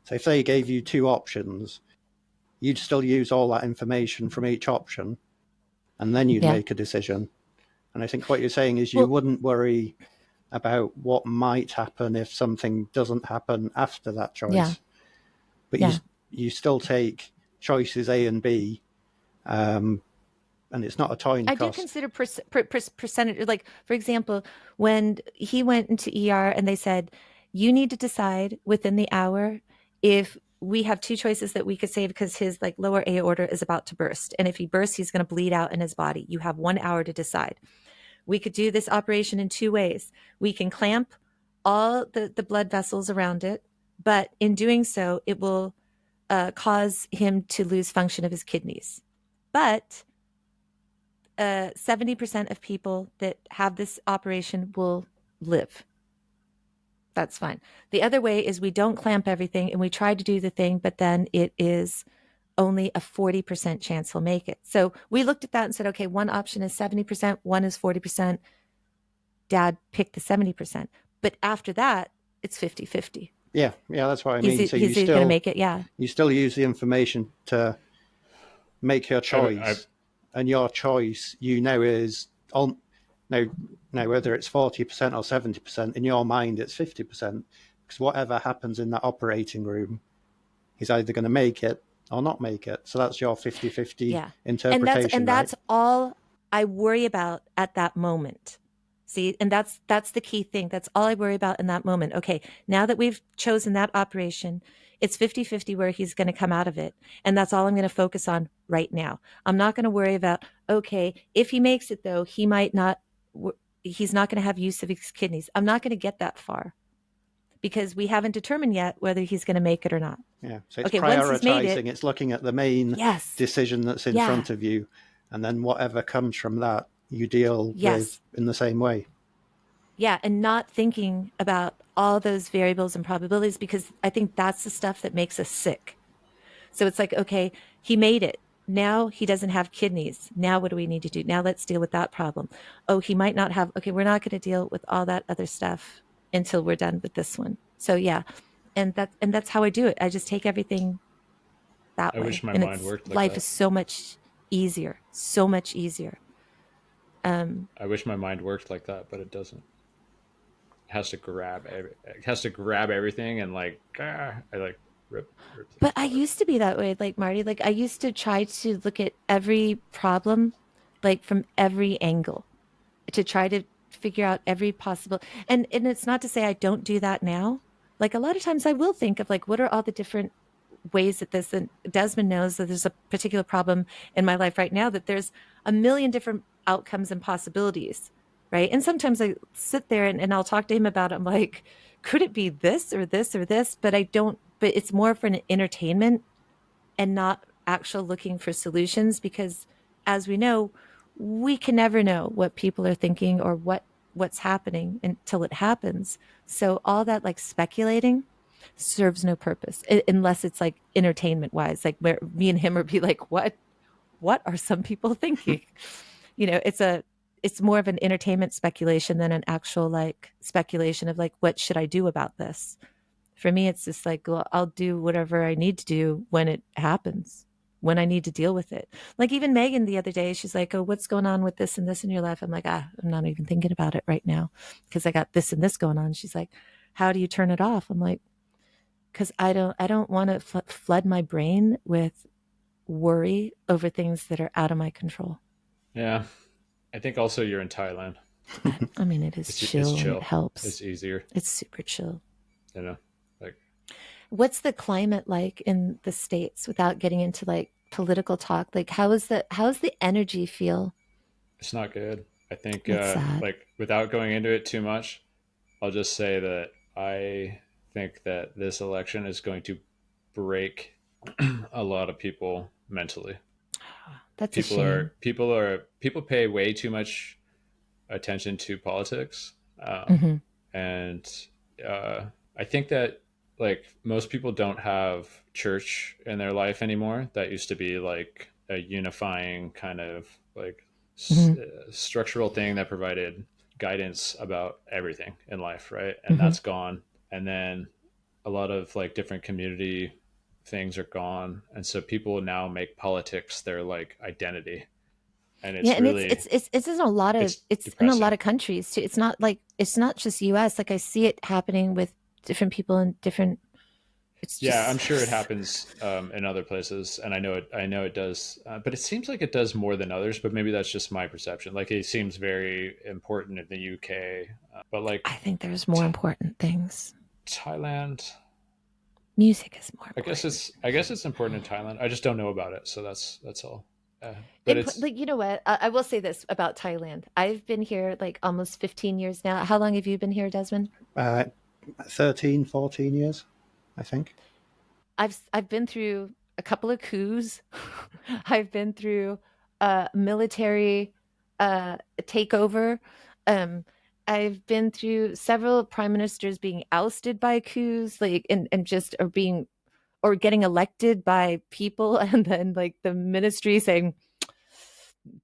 So if they gave you two options, you'd still use all that information from each option, and then you'd yeah. make a decision. And I think what you're saying is you Well, wouldn't worry about what might happen if something doesn't happen after that yeah. choice, but Yeah. you still take choices A and B, and it's not a coin I do cost. consider percentage. Like, for example, when he went into ER and they said, you need to decide within the hour if we have two choices that we could save because his like lower aorta is about to burst. And if he bursts, he's going to bleed out in his body. You have 1 hour to decide. We could do this operation in two ways. We can clamp all the blood vessels around it, but in doing so, it will cause him to lose function of his kidneys. But 70% of people that have this operation will live. That's fine. The other way is we don't clamp everything and we try to do the thing, but then it is only a 40% chance he'll make it. So we looked at that and said, okay, one option is 70%, one is 40%. Dad picked the 70%. But after that, it's 50-50. Yeah, that's what I mean. So He's going to make it, yeah. You still use the information to make your choice, and your choice, is on now. Now, whether it's 40% or 70%, in your mind, it's 50%, because whatever happens in that operating room, he's either going to make it or not make it. So that's your 50-50 interpretation, and that's all I worry about at that moment. See, and that's the key thing. That's all I worry about in that moment. Okay, now that we've chosen that operation, it's 50-50 where he's going to come out of it. And that's all I'm going to focus on right now. I'm not going to worry about, okay, if he makes it though, he's not going to have use of his kidneys. I'm not going to get that far because we haven't determined yet whether he's going to make it or not. Yeah, so it's prioritizing. It's looking at the main yes. decision that's in front of you, and then whatever comes from that, you deal with in the same way. Yeah, and not thinking about all those variables and probabilities, because I think that's the stuff that makes us sick. So it's like, okay, he made it. Now he doesn't have kidneys. Now what do we need to do? Now let's deal with that problem. Oh, he might not have, okay, we're not going to deal with all that other stuff until we're done with this one. So yeah, and that's how I do it. I just take everything that way. I wish my mind worked like life that. is so much easier, so much easier. I wish my mind worked like that, but it doesn't. It has to grab everything and I rip But I used to be that way, like Marty. Like I used to try to look at every problem, like from every angle, to try to figure out every possible. And it's not to say I don't do that now. Like a lot of times I will think of like, what are all the different ways that this, and Desmond knows that there's a particular problem in my life right now, that there's a million different outcomes and possibilities, right? And sometimes I sit there and I'll talk to him about it. I'm like, could it be this or this or this? But I don't, but it's more for an entertainment and not actual looking for solutions, because as we know, we can never know what people are thinking or what's happening until it happens. So all that like speculating serves no purpose unless it's like entertainment wise, like where me and him would be like, what are some people thinking? It's more of an entertainment speculation than an actual like speculation of like, what should I do about this? For me, it's just like, well, I'll do whatever I need to do when it happens, when I need to deal with it. Like even Megan the other day, she's like, oh, what's going on with this and this in your life? I'm like, I'm not even thinking about it right now because I got this and this going on. She's like, how do you turn it off? I'm like, because I don't want to flood my brain with worry over things that are out of my control. Yeah. I think also you're in Thailand. I mean, it is chill. It's chill. It helps. It's easier. It's super chill. Like, what's the climate like in the States without getting into like political talk? Like, how's the energy feel? It's not good. I think, like, without going into it too much, I'll just say that I think that this election is going to break a lot of people mentally. That's a shame. People pay way too much attention to politics, Hmm. and uh, I think that like most people don't have church in their life anymore. That used to be like a unifying kind of like Hmm. structural thing that provided guidance about everything in life, right? And Hmm. that's gone. And then a lot of like different community things are gone, and so people now make politics their like identity, and Yeah, it's and really it's in a lot of it's it's in a lot depressing. of countries too. It's not like it's not just US. Like I see it happening with different people in different. It's Yeah, I'm just sure it happens in other places, and I know it does, but it seems like it does more than others. But maybe that's just my perception. Like it seems very important in the UK, but I like think there's more important things. Thailand, Music is more important. I guess it's important in Thailand. I just don't know about it, so that's all. But Input, it's like you know what? I will say this about Thailand. I've been here like almost 15 years now. How long have you been here, Desmond? Uh, 13, 14 years, I think. I've been through a couple of coups. I've been through military takeover. Um, I've been through several prime ministers being ousted by coups, like and just or being or getting elected by people, and then like the ministry saying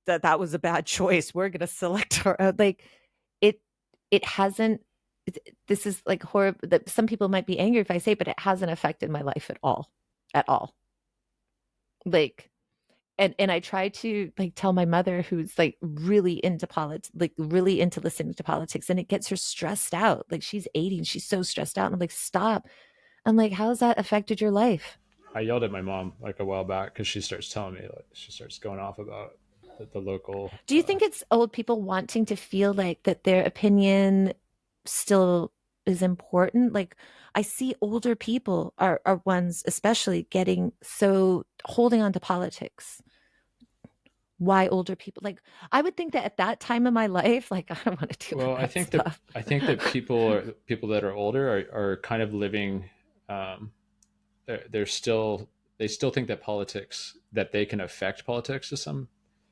that that was a bad choice. We're going to select our like it. It hasn't. This is like horrible. That some people might be angry if I say, but it hasn't affected my life at all. Like and I try to like tell my mother who's like really into politics, like really into listening to politics, and it gets her stressed out. Like she's 80 and she's so stressed out. And I'm like, stop. I'm like, how's that affected your life? I yelled at my mom like a while back because she starts telling me like she starts going off about the local. Do you think it's old people wanting to feel like that their opinion still is important? Like I see older people are ones especially getting so holding on to politics. Why older people? Like I would think that at that time of my life, like I don't want to deal with Well, that stuff. I think that people that are older are kind of living. Um, they're still they still think that politics that they can affect politics to some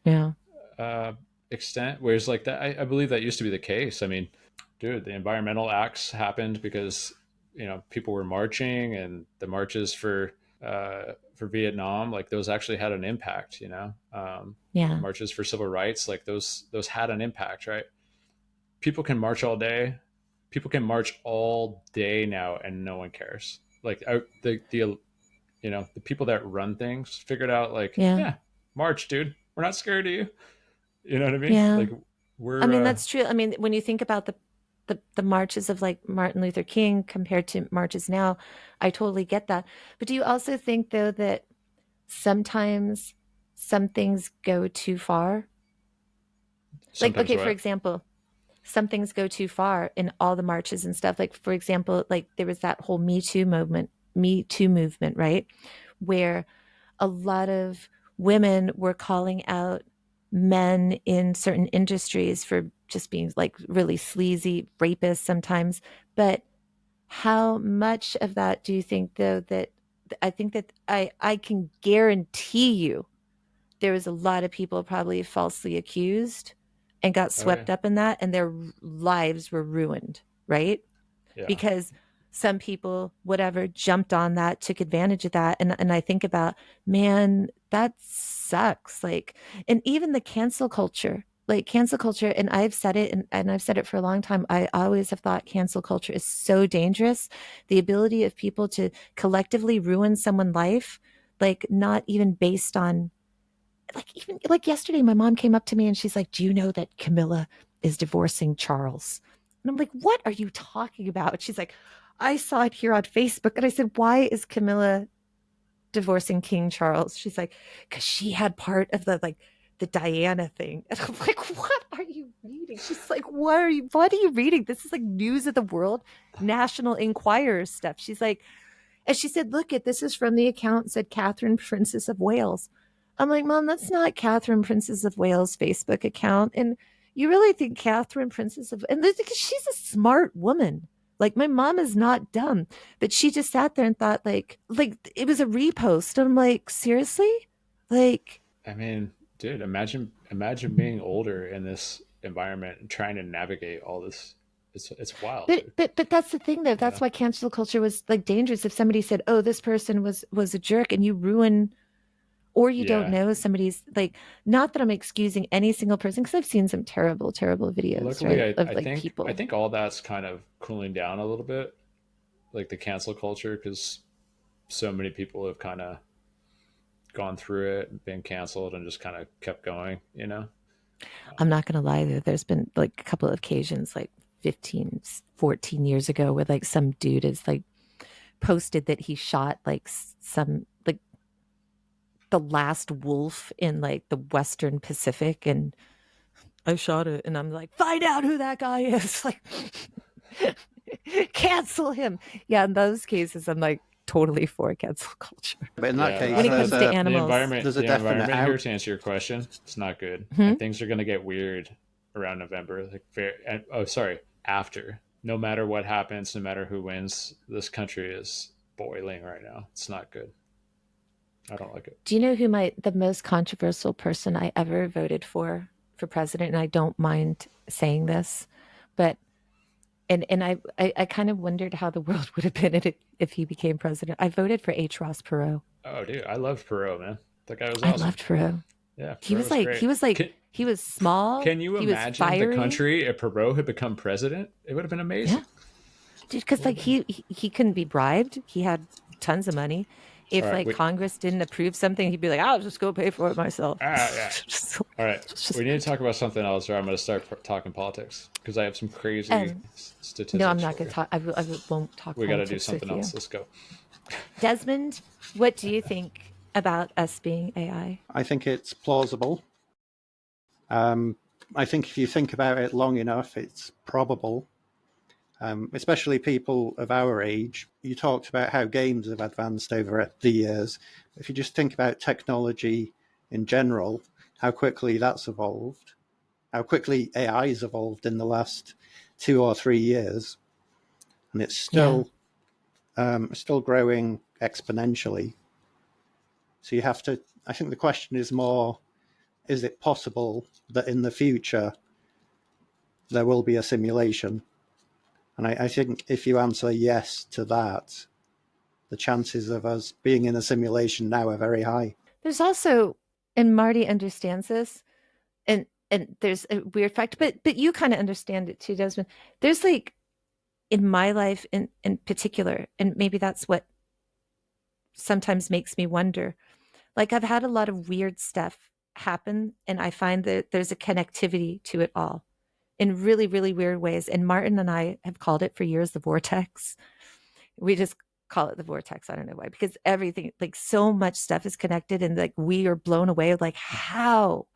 Yeah. uh, extent. Whereas like that, I believe that used to be the case. I mean, dude, the environmental acts happened because people were marching, and the marches for Vietnam, like those actually had an impact. The Yeah. marches for civil rights, like those had an impact, right? People can march all day. People can march all day now, and no one cares. Like the people that run things figured out, like, Yeah. yeah, march, dude. We're not scared of you. You know what I mean? Yeah. Like I we're mean, that's true. I mean, when you think about the marches of like Martin Luther King compared to marches now, I totally get that. But do you also think though that sometimes some things go too far? Like, sometimes okay, for what? example, some things go too far in all the marches and stuff. Like, for example, like there was that whole Me Too movement, right? Where a lot of women were calling out men in certain industries for just being like really sleazy rapists sometimes. But how much of that do you think though that I think that I can guarantee you there was a lot of people probably falsely accused and got Oh yeah, swept up in that and their lives were ruined, right? yeah. Because some people whatever jumped on that, took advantage of that, and I think about, man, that sucks. Like, and even the cancel culture, like cancel culture, and I've said it, and I've said it for a long time, I always have thought cancel culture is so dangerous. The ability of people to collectively ruin someone's life, like not even based on, like, even like yesterday my mom came up to me and she's like, do you know that Camilla is divorcing Charles? And I'm like, what are you talking about? She's like, I saw it here on Facebook. And I said, why is Camilla divorcing King Charles? She's like, because she had part of the like the Diana thing. And I'm like, what are you reading? She's like, what are you reading? This is like news of the world, National Enquirer stuff. She's like, and she said, look, this is from the account, said Catherine, Princess of Wales. I'm like, Mom, that's not Catherine, Princess of Wales' Facebook account. And you really think Catherine, Princess of, and she's a smart woman. Like my mom is not dumb, but she just sat there and thought like it was a repost. And I'm like, seriously? Like, I mean, dude, imagine being older in this environment and trying to navigate all this. It's wild, But dude. but that's the thing though. You That's know, why cancel culture was like dangerous. If somebody said, "Oh, this person was a jerk," and you ruin, or you don't yeah. know somebody's like, not that I'm excusing any single person because I've seen some terrible, terrible videos, Luckily, right, of I like think I people. think all that's kind of cooling down a little bit, like the cancel culture, because so many people have kind of gone through it, been canceled, and just kind of kept going. You know. I'm not gonna lie though. There's been like a couple of occasions, like 15, 14 years ago, where like some dude is like posted that he shot like some like the last wolf in like the Western Pacific, and I shot it, and I'm like, find out who that guy is. Like, cancel him. Yeah, in those cases, I'm like totally for cancel culture. But in that Yeah, case, When I it don't know. there's comes to a animals, there's a The definite environment here, out. to answer your question, it's not good, hmm? and things are going to get weird around November. Like, oh, sorry, after. No matter what happens, no matter who wins, this country is boiling right now. It's not good. I don't like it. Do you know who the most controversial person I ever voted for president? And I don't mind saying this, but and I kind of wondered how the world would have been if he became president. I voted for H. Ross Perot. Oh, dude, I love Perot, man. That guy was I awesome. loved Perot. Yeah, He Perot was was like great. he was like Can, he was small. can you He was imagine the fiery. country if Perot had become president? It would have been Yeah, amazing. dude. It Because would like have been. he couldn't be bribed. He had tons of money. All If right, like wait. Congress didn't approve something, he'd be like, "I'll just go pay for it myself." Yeah. Just- All right. just- We need to talk about something else, or I'm going to start talking politics because I have some crazy um, no, I'm statistics not for going to you. talk. won't talk We got to do politics with something you. else. Let's go. Desmond, what do you think about us being AI? I think it's plausible. Um, I think if you think about it long enough, it's probable. Especially people of our age. You talked about how games have advanced over the years. If you just think about technology in general, how quickly that's evolved, how quickly AI has evolved in the last 2 or 3 years, and it's Yeah. still growing exponentially. So you have to. I think the question is more: is it possible that in the future there will be a simulation? And I think if you answer yes to that, the chances of us being in a simulation now are very high. There's also, and Marty understands this, and there's a weird fact, but you kind of understand it too, Desmond. There's like in my life in particular, and maybe that's what sometimes makes me wonder. Like I've had a lot of weird stuff happen, and I find that there's a connectivity to it all in really, really weird ways. And Martin and I have called it for years the vortex. We just call it the vortex. I don't know why, because everything, like so much stuff is connected, and like we are blown away. Like, how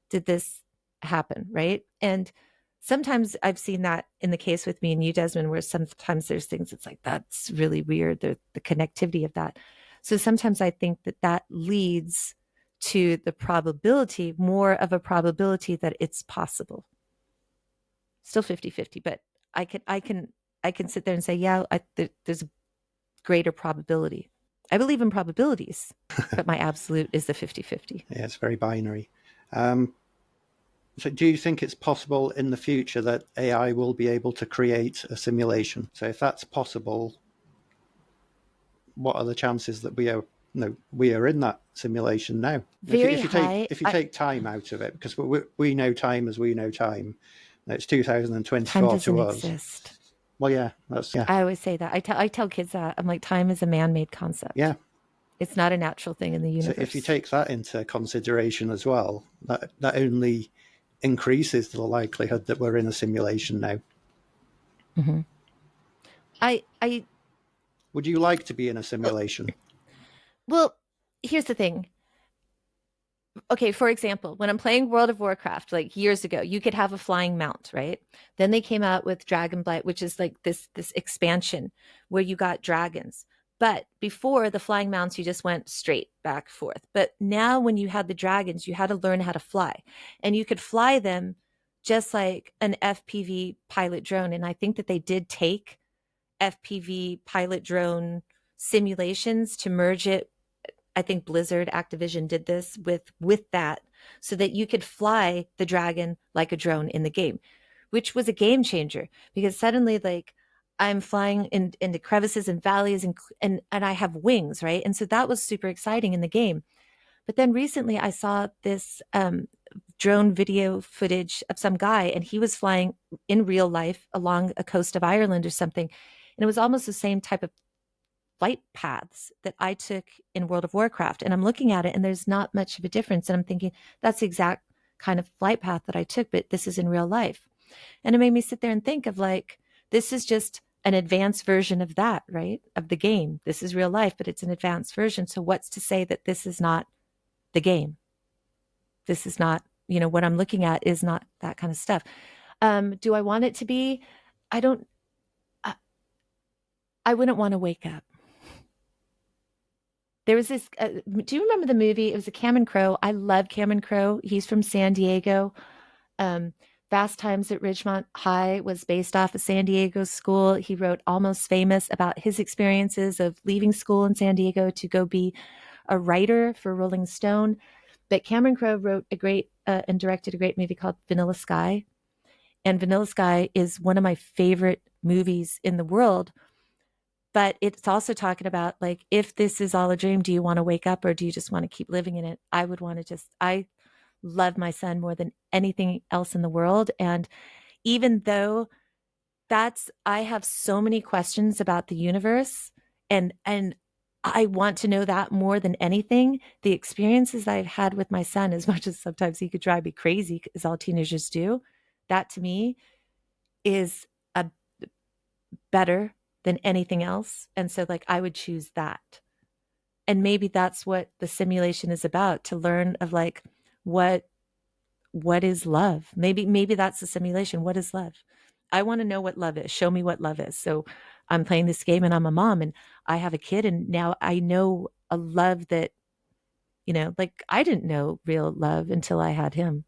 did this happen? Right. And sometimes I've seen that in the case with me and you, Desmond, where sometimes there's things it's like, that's really weird, the connectivity of that. So sometimes I think that that leads to the probability, more of a probability that it's possible. Still 50-50, but I can I can I can sit there and say, yeah, there's a greater probability. I believe in probabilities, but my absolute is the 50-50. Yeah, it's very binary. Um, so, do you think it's possible in the future that AI will be able to create a simulation? So, if that's possible, what are the chances that we are in that simulation now? Very high. If you take time out of it, because we know time as we know time, it's Time 2024 doesn't to us. exist. Well, yeah, that's yeah, I always say that. I tell kids that. I'm like, time is a man-made concept. yeah. It's not a natural thing in the So universe. if you take that into consideration as well, that only increases the likelihood that we're in a simulation now. Mhm. I Would you like to be in a simulation? well, here's the thing. Okay, for example, when I'm playing World of Warcraft, like years ago, you could have a flying mount, right? Then they came out with Dragonblight, which is like this expansion where you got dragons. But before the flying mounts, you just went straight back forth. But now when you had the dragons, you had to learn how to fly. And you could fly them just like an FPV pilot drone. And I think that they did take FPV pilot drone simulations to merge it I think Blizzard Activision did this with that, so that you could fly the dragon like a drone in the game, which was a game changer, because suddenly like I'm flying into crevices and valleys and I have wings, right? And so that was super exciting in the game. But then recently I saw this drone video footage of some guy, and he was flying in real life along a coast of Ireland or something. And it was almost the same type of flight paths that I took in World of Warcraft. And I'm looking at it and there's not much of a difference. And I'm thinking, that's the exact kind of flight path that I took, but this is in real life. And it made me sit there and think of like, this is just an advanced version of that, right? Of the game. This is real life, but it's an advanced version. So what's to say that this is not the game? This is not, what I'm looking at is not that kind of stuff. Do I want it to be? I don't, I wouldn't want to wake up. There was this, do you remember the movie? It was a Cameron Crowe. I love Cameron Crowe. He's from San Diego. Fast Times at Ridgemont High was based off of San Diego school. He wrote Almost Famous about his experiences of leaving school in San Diego to go be a writer for Rolling Stone. But Cameron Crowe wrote a great and directed a great movie called Vanilla Sky. And Vanilla Sky is one of my favorite movies in the world. But it's also talking about like, if this is all a dream, do you want to wake up or do you just want to keep living in it? I would want to I love my son more than anything else in the world. And even though I have so many questions about the universe and I want to know that more than anything, the experiences I've had with my son, as much as sometimes he could drive me crazy, as all teenagers do, that to me is a better than anything else. And so like, I would choose that. And maybe that's what the simulation is about, to learn of like, what is love? Maybe that's the simulation. What is love? I want to know what love is. Show me what love is. So I'm playing this game and I'm a mom and I have a kid, and now I know a love that, like I didn't know real love until I had him.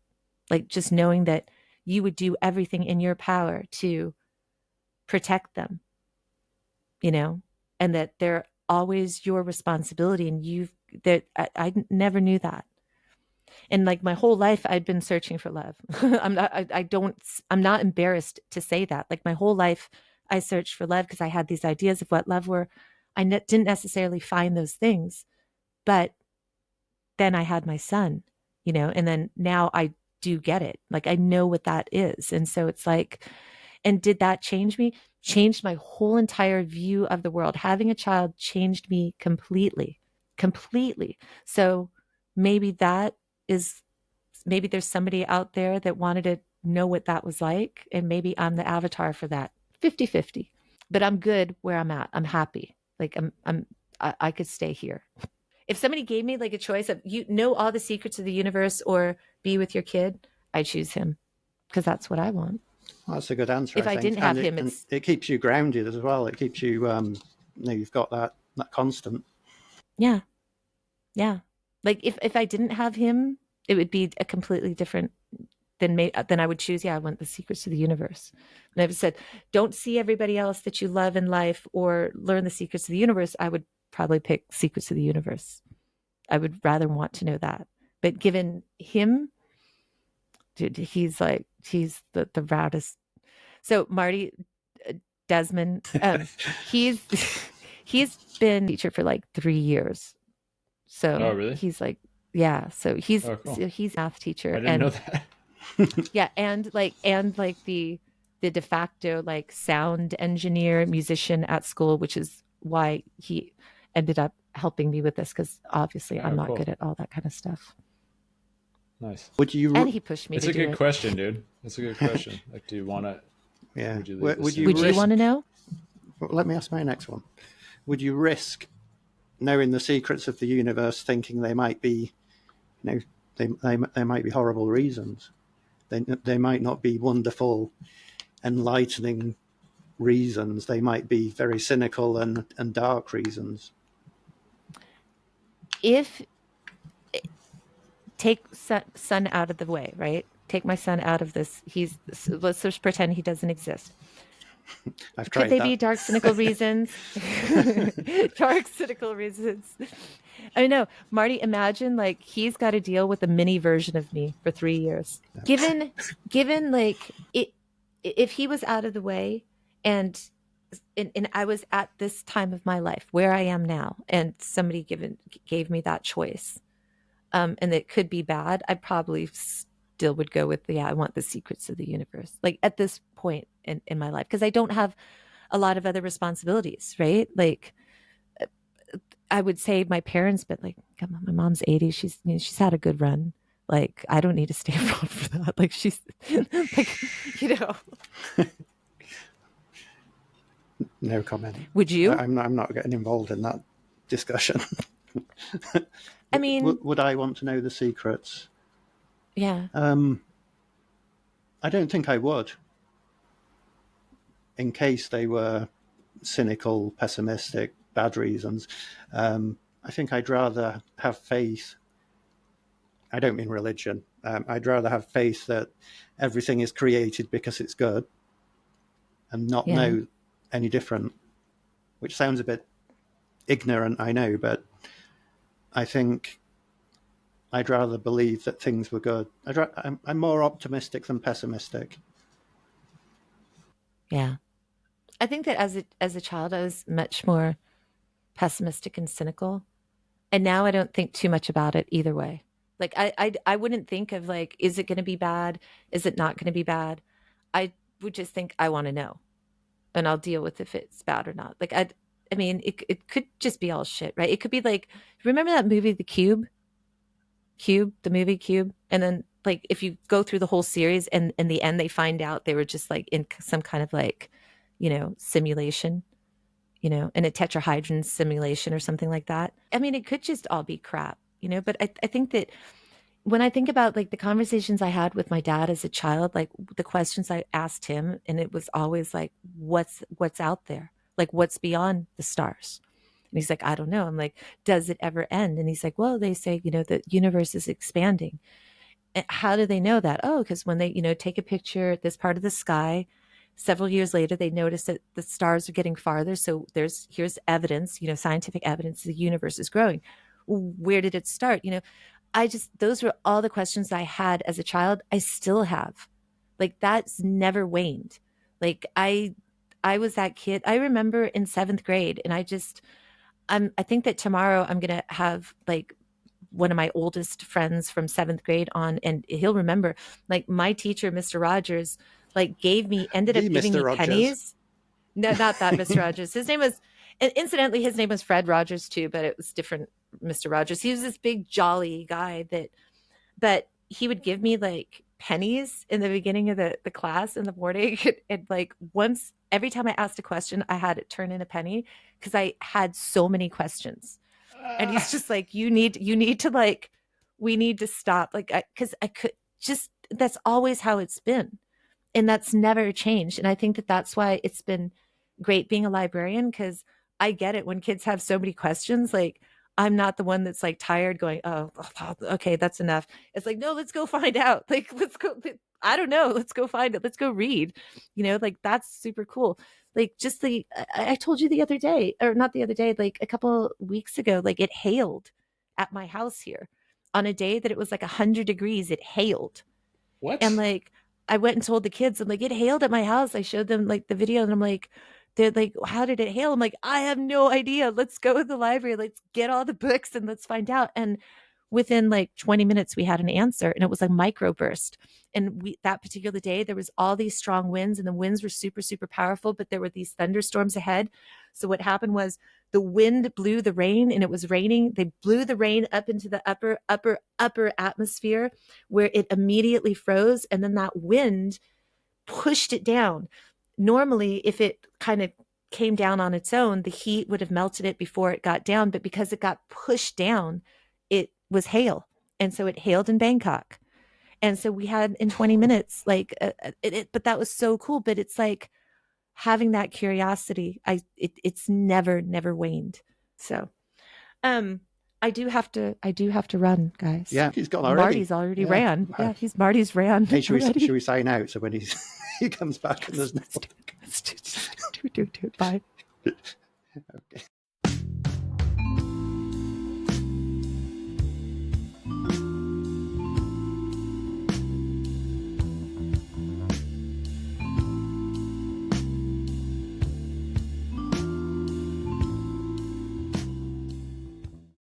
Like just knowing that you would do everything in your power to protect them, and that they're always your responsibility. And I never knew that. And like my whole life, I'd been searching for love. I'm not embarrassed to say that. Like my whole life, I searched for love because I had these ideas of what love were. I didn't necessarily find those things, but then I had my son, and then now I do get it. Like I know what that is. And so it's like, and did that change me? Changed my whole entire view of the world. Having a child changed me completely. So maybe there's somebody out there that wanted to know what that was like. And maybe I'm the avatar for that. 50-50. But I'm good where I'm at. I'm happy. Like I could stay here. If somebody gave me like a choice of all the secrets of the universe or be with your kid, I choose him because that's what I want. Well, that's a good answer. If I didn't have him, it keeps you grounded as well. It keeps you, you've got that constant. Yeah. Like if I didn't have him, it would be a completely different. Then I would choose. Yeah, I want the secrets of the universe. And I've said, don't see everybody else that you love in life or learn the secrets of the universe. I would probably pick secrets of the universe. I would rather want to know that. But given him, dude, he's the routest. So Marty, Desmond, he's been a teacher for like 3 years. So really? He's like, yeah. So he's cool. He's a math teacher. I didn't know that. Yeah, and like the de facto like sound engineer, musician at school, which is why he ended up helping me with this, because obviously I'm not good at all that kind of stuff. Nice. And he pushed me. It's a good question, dude. It's a good question. Like, do you want to? Yeah. Would you want to know? Well, let me ask my next one. Would you risk knowing the secrets of the universe, thinking they might be, they might be horrible reasons? They might not be wonderful, enlightening reasons. They might be very cynical and dark reasons. If take son out of the way, right? Take my son out of this. Let's just pretend he doesn't exist. I've tried Could they that. be dark, cynical reasons? Dark, cynical reasons. I know, Marty, imagine like he's got to deal with a mini version of me for 3 years. Given like it, if he was out of the way and and I was at this time of my life where I am now, and somebody gave me that choice, and it could be bad, I probably still would go with I want the secrets of the universe. Like at this point in my life, because I don't have a lot of other responsibilities, right? Like I would say my parents, but like, come on, my mom's 80. She's had a good run. Like, I don't need to stay around for that. Like, she's like, you know. No comment. Would you? I'm not getting involved in that discussion. I mean, would I want to know the secrets? Yeah. I don't think I would. In case they were cynical, pessimistic, bad reasons. I think I'd rather have faith. I don't mean religion. I'd rather have faith that everything is created because it's good and not know any different, which sounds a bit ignorant, I know, but I think I'd rather believe that things were good. I'm more optimistic than pessimistic. Yeah. I think that as a child, I was much more pessimistic and cynical. And now I don't think too much about it either way. Like I wouldn't think of like, is it going to be bad? Is it not going to be bad? I would just think I want to know, and I'll deal with if it's bad or not. Like I mean, it could just be all shit, right? It could be like, remember that movie, The Cube? The movie Cube, and then like if you go through the whole series, and in the end they find out they were just like in some kind of like, simulation, in a tetrahydron simulation or something like that. I mean, it could just all be crap, but I think that when I think about like the conversations I had with my dad as a child, like the questions I asked him, and it was always like, what's out there? Like what's beyond the stars? And he's like, I don't know. I'm like, does it ever end? And he's like, well, they say, the universe is expanding. And how do they know that? Oh, because when they, take a picture at this part of the sky, several years later, they notice that the stars are getting farther. So here's evidence, scientific evidence the universe is growing. Where did it start? Those were all the questions I had as a child. I still have. Like that's never waned. Like I was that kid. I remember in 7th grade, and I think that tomorrow I'm going to have like one of my oldest friends from 7th grade on, and he'll remember like my teacher, Mr. Rogers, like ended up giving me pennies. No, not that Mr. Rogers. His name was, and incidentally, his name was Fred Rogers too, but it was different Mr. Rogers. He was this big jolly guy but he would give me like pennies in the beginning of the class in the morning. And like every time I asked a question, I had it turn in a penny because I had so many questions. And he's just like, you need to like, we need to stop. Like, because I could just, that's always how it's been. And that's never changed. And I think that that's why it's been great being a librarian, because I get it when kids have so many questions. Like, I'm not the one that's like tired going, oh, okay, that's enough. It's like, no, let's go find out. Like, let's go. I don't know. Let's go find it. Let's go read. Like that's super cool. Like just I told you the other day, or not the other day, like a couple weeks ago, like it hailed at my house here on a day that it was like 100 degrees. It hailed. What? And like, I went and told the kids, I'm like, it hailed at my house. I showed them like the video, and I'm like, they're like, how did it hail? I'm like, I have no idea. Let's go to the library. Let's get all the books and let's find out. And within like 20 minutes, we had an answer, and it was a microburst. And that particular day, there was all these strong winds, and the winds were super, super powerful, but there were these thunderstorms ahead. So what happened was the wind blew the rain, and it was raining. They blew the rain up into the upper atmosphere, where it immediately froze. And then that wind pushed it down. Normally, if it kind of came down on its own, the heat would have melted it before it got down. But because it got pushed down, it was hail. And so it hailed in Bangkok. And so we had in 20 minutes, like, but that was so cool. But it's like having that curiosity. It's never waned. So, I do have to run, guys. Yeah, he's gone already. Marty's already ran. Yeah, Marty's ran. Hey, should we sign out so when he comes back and there's no... Do it. Bye. Okay.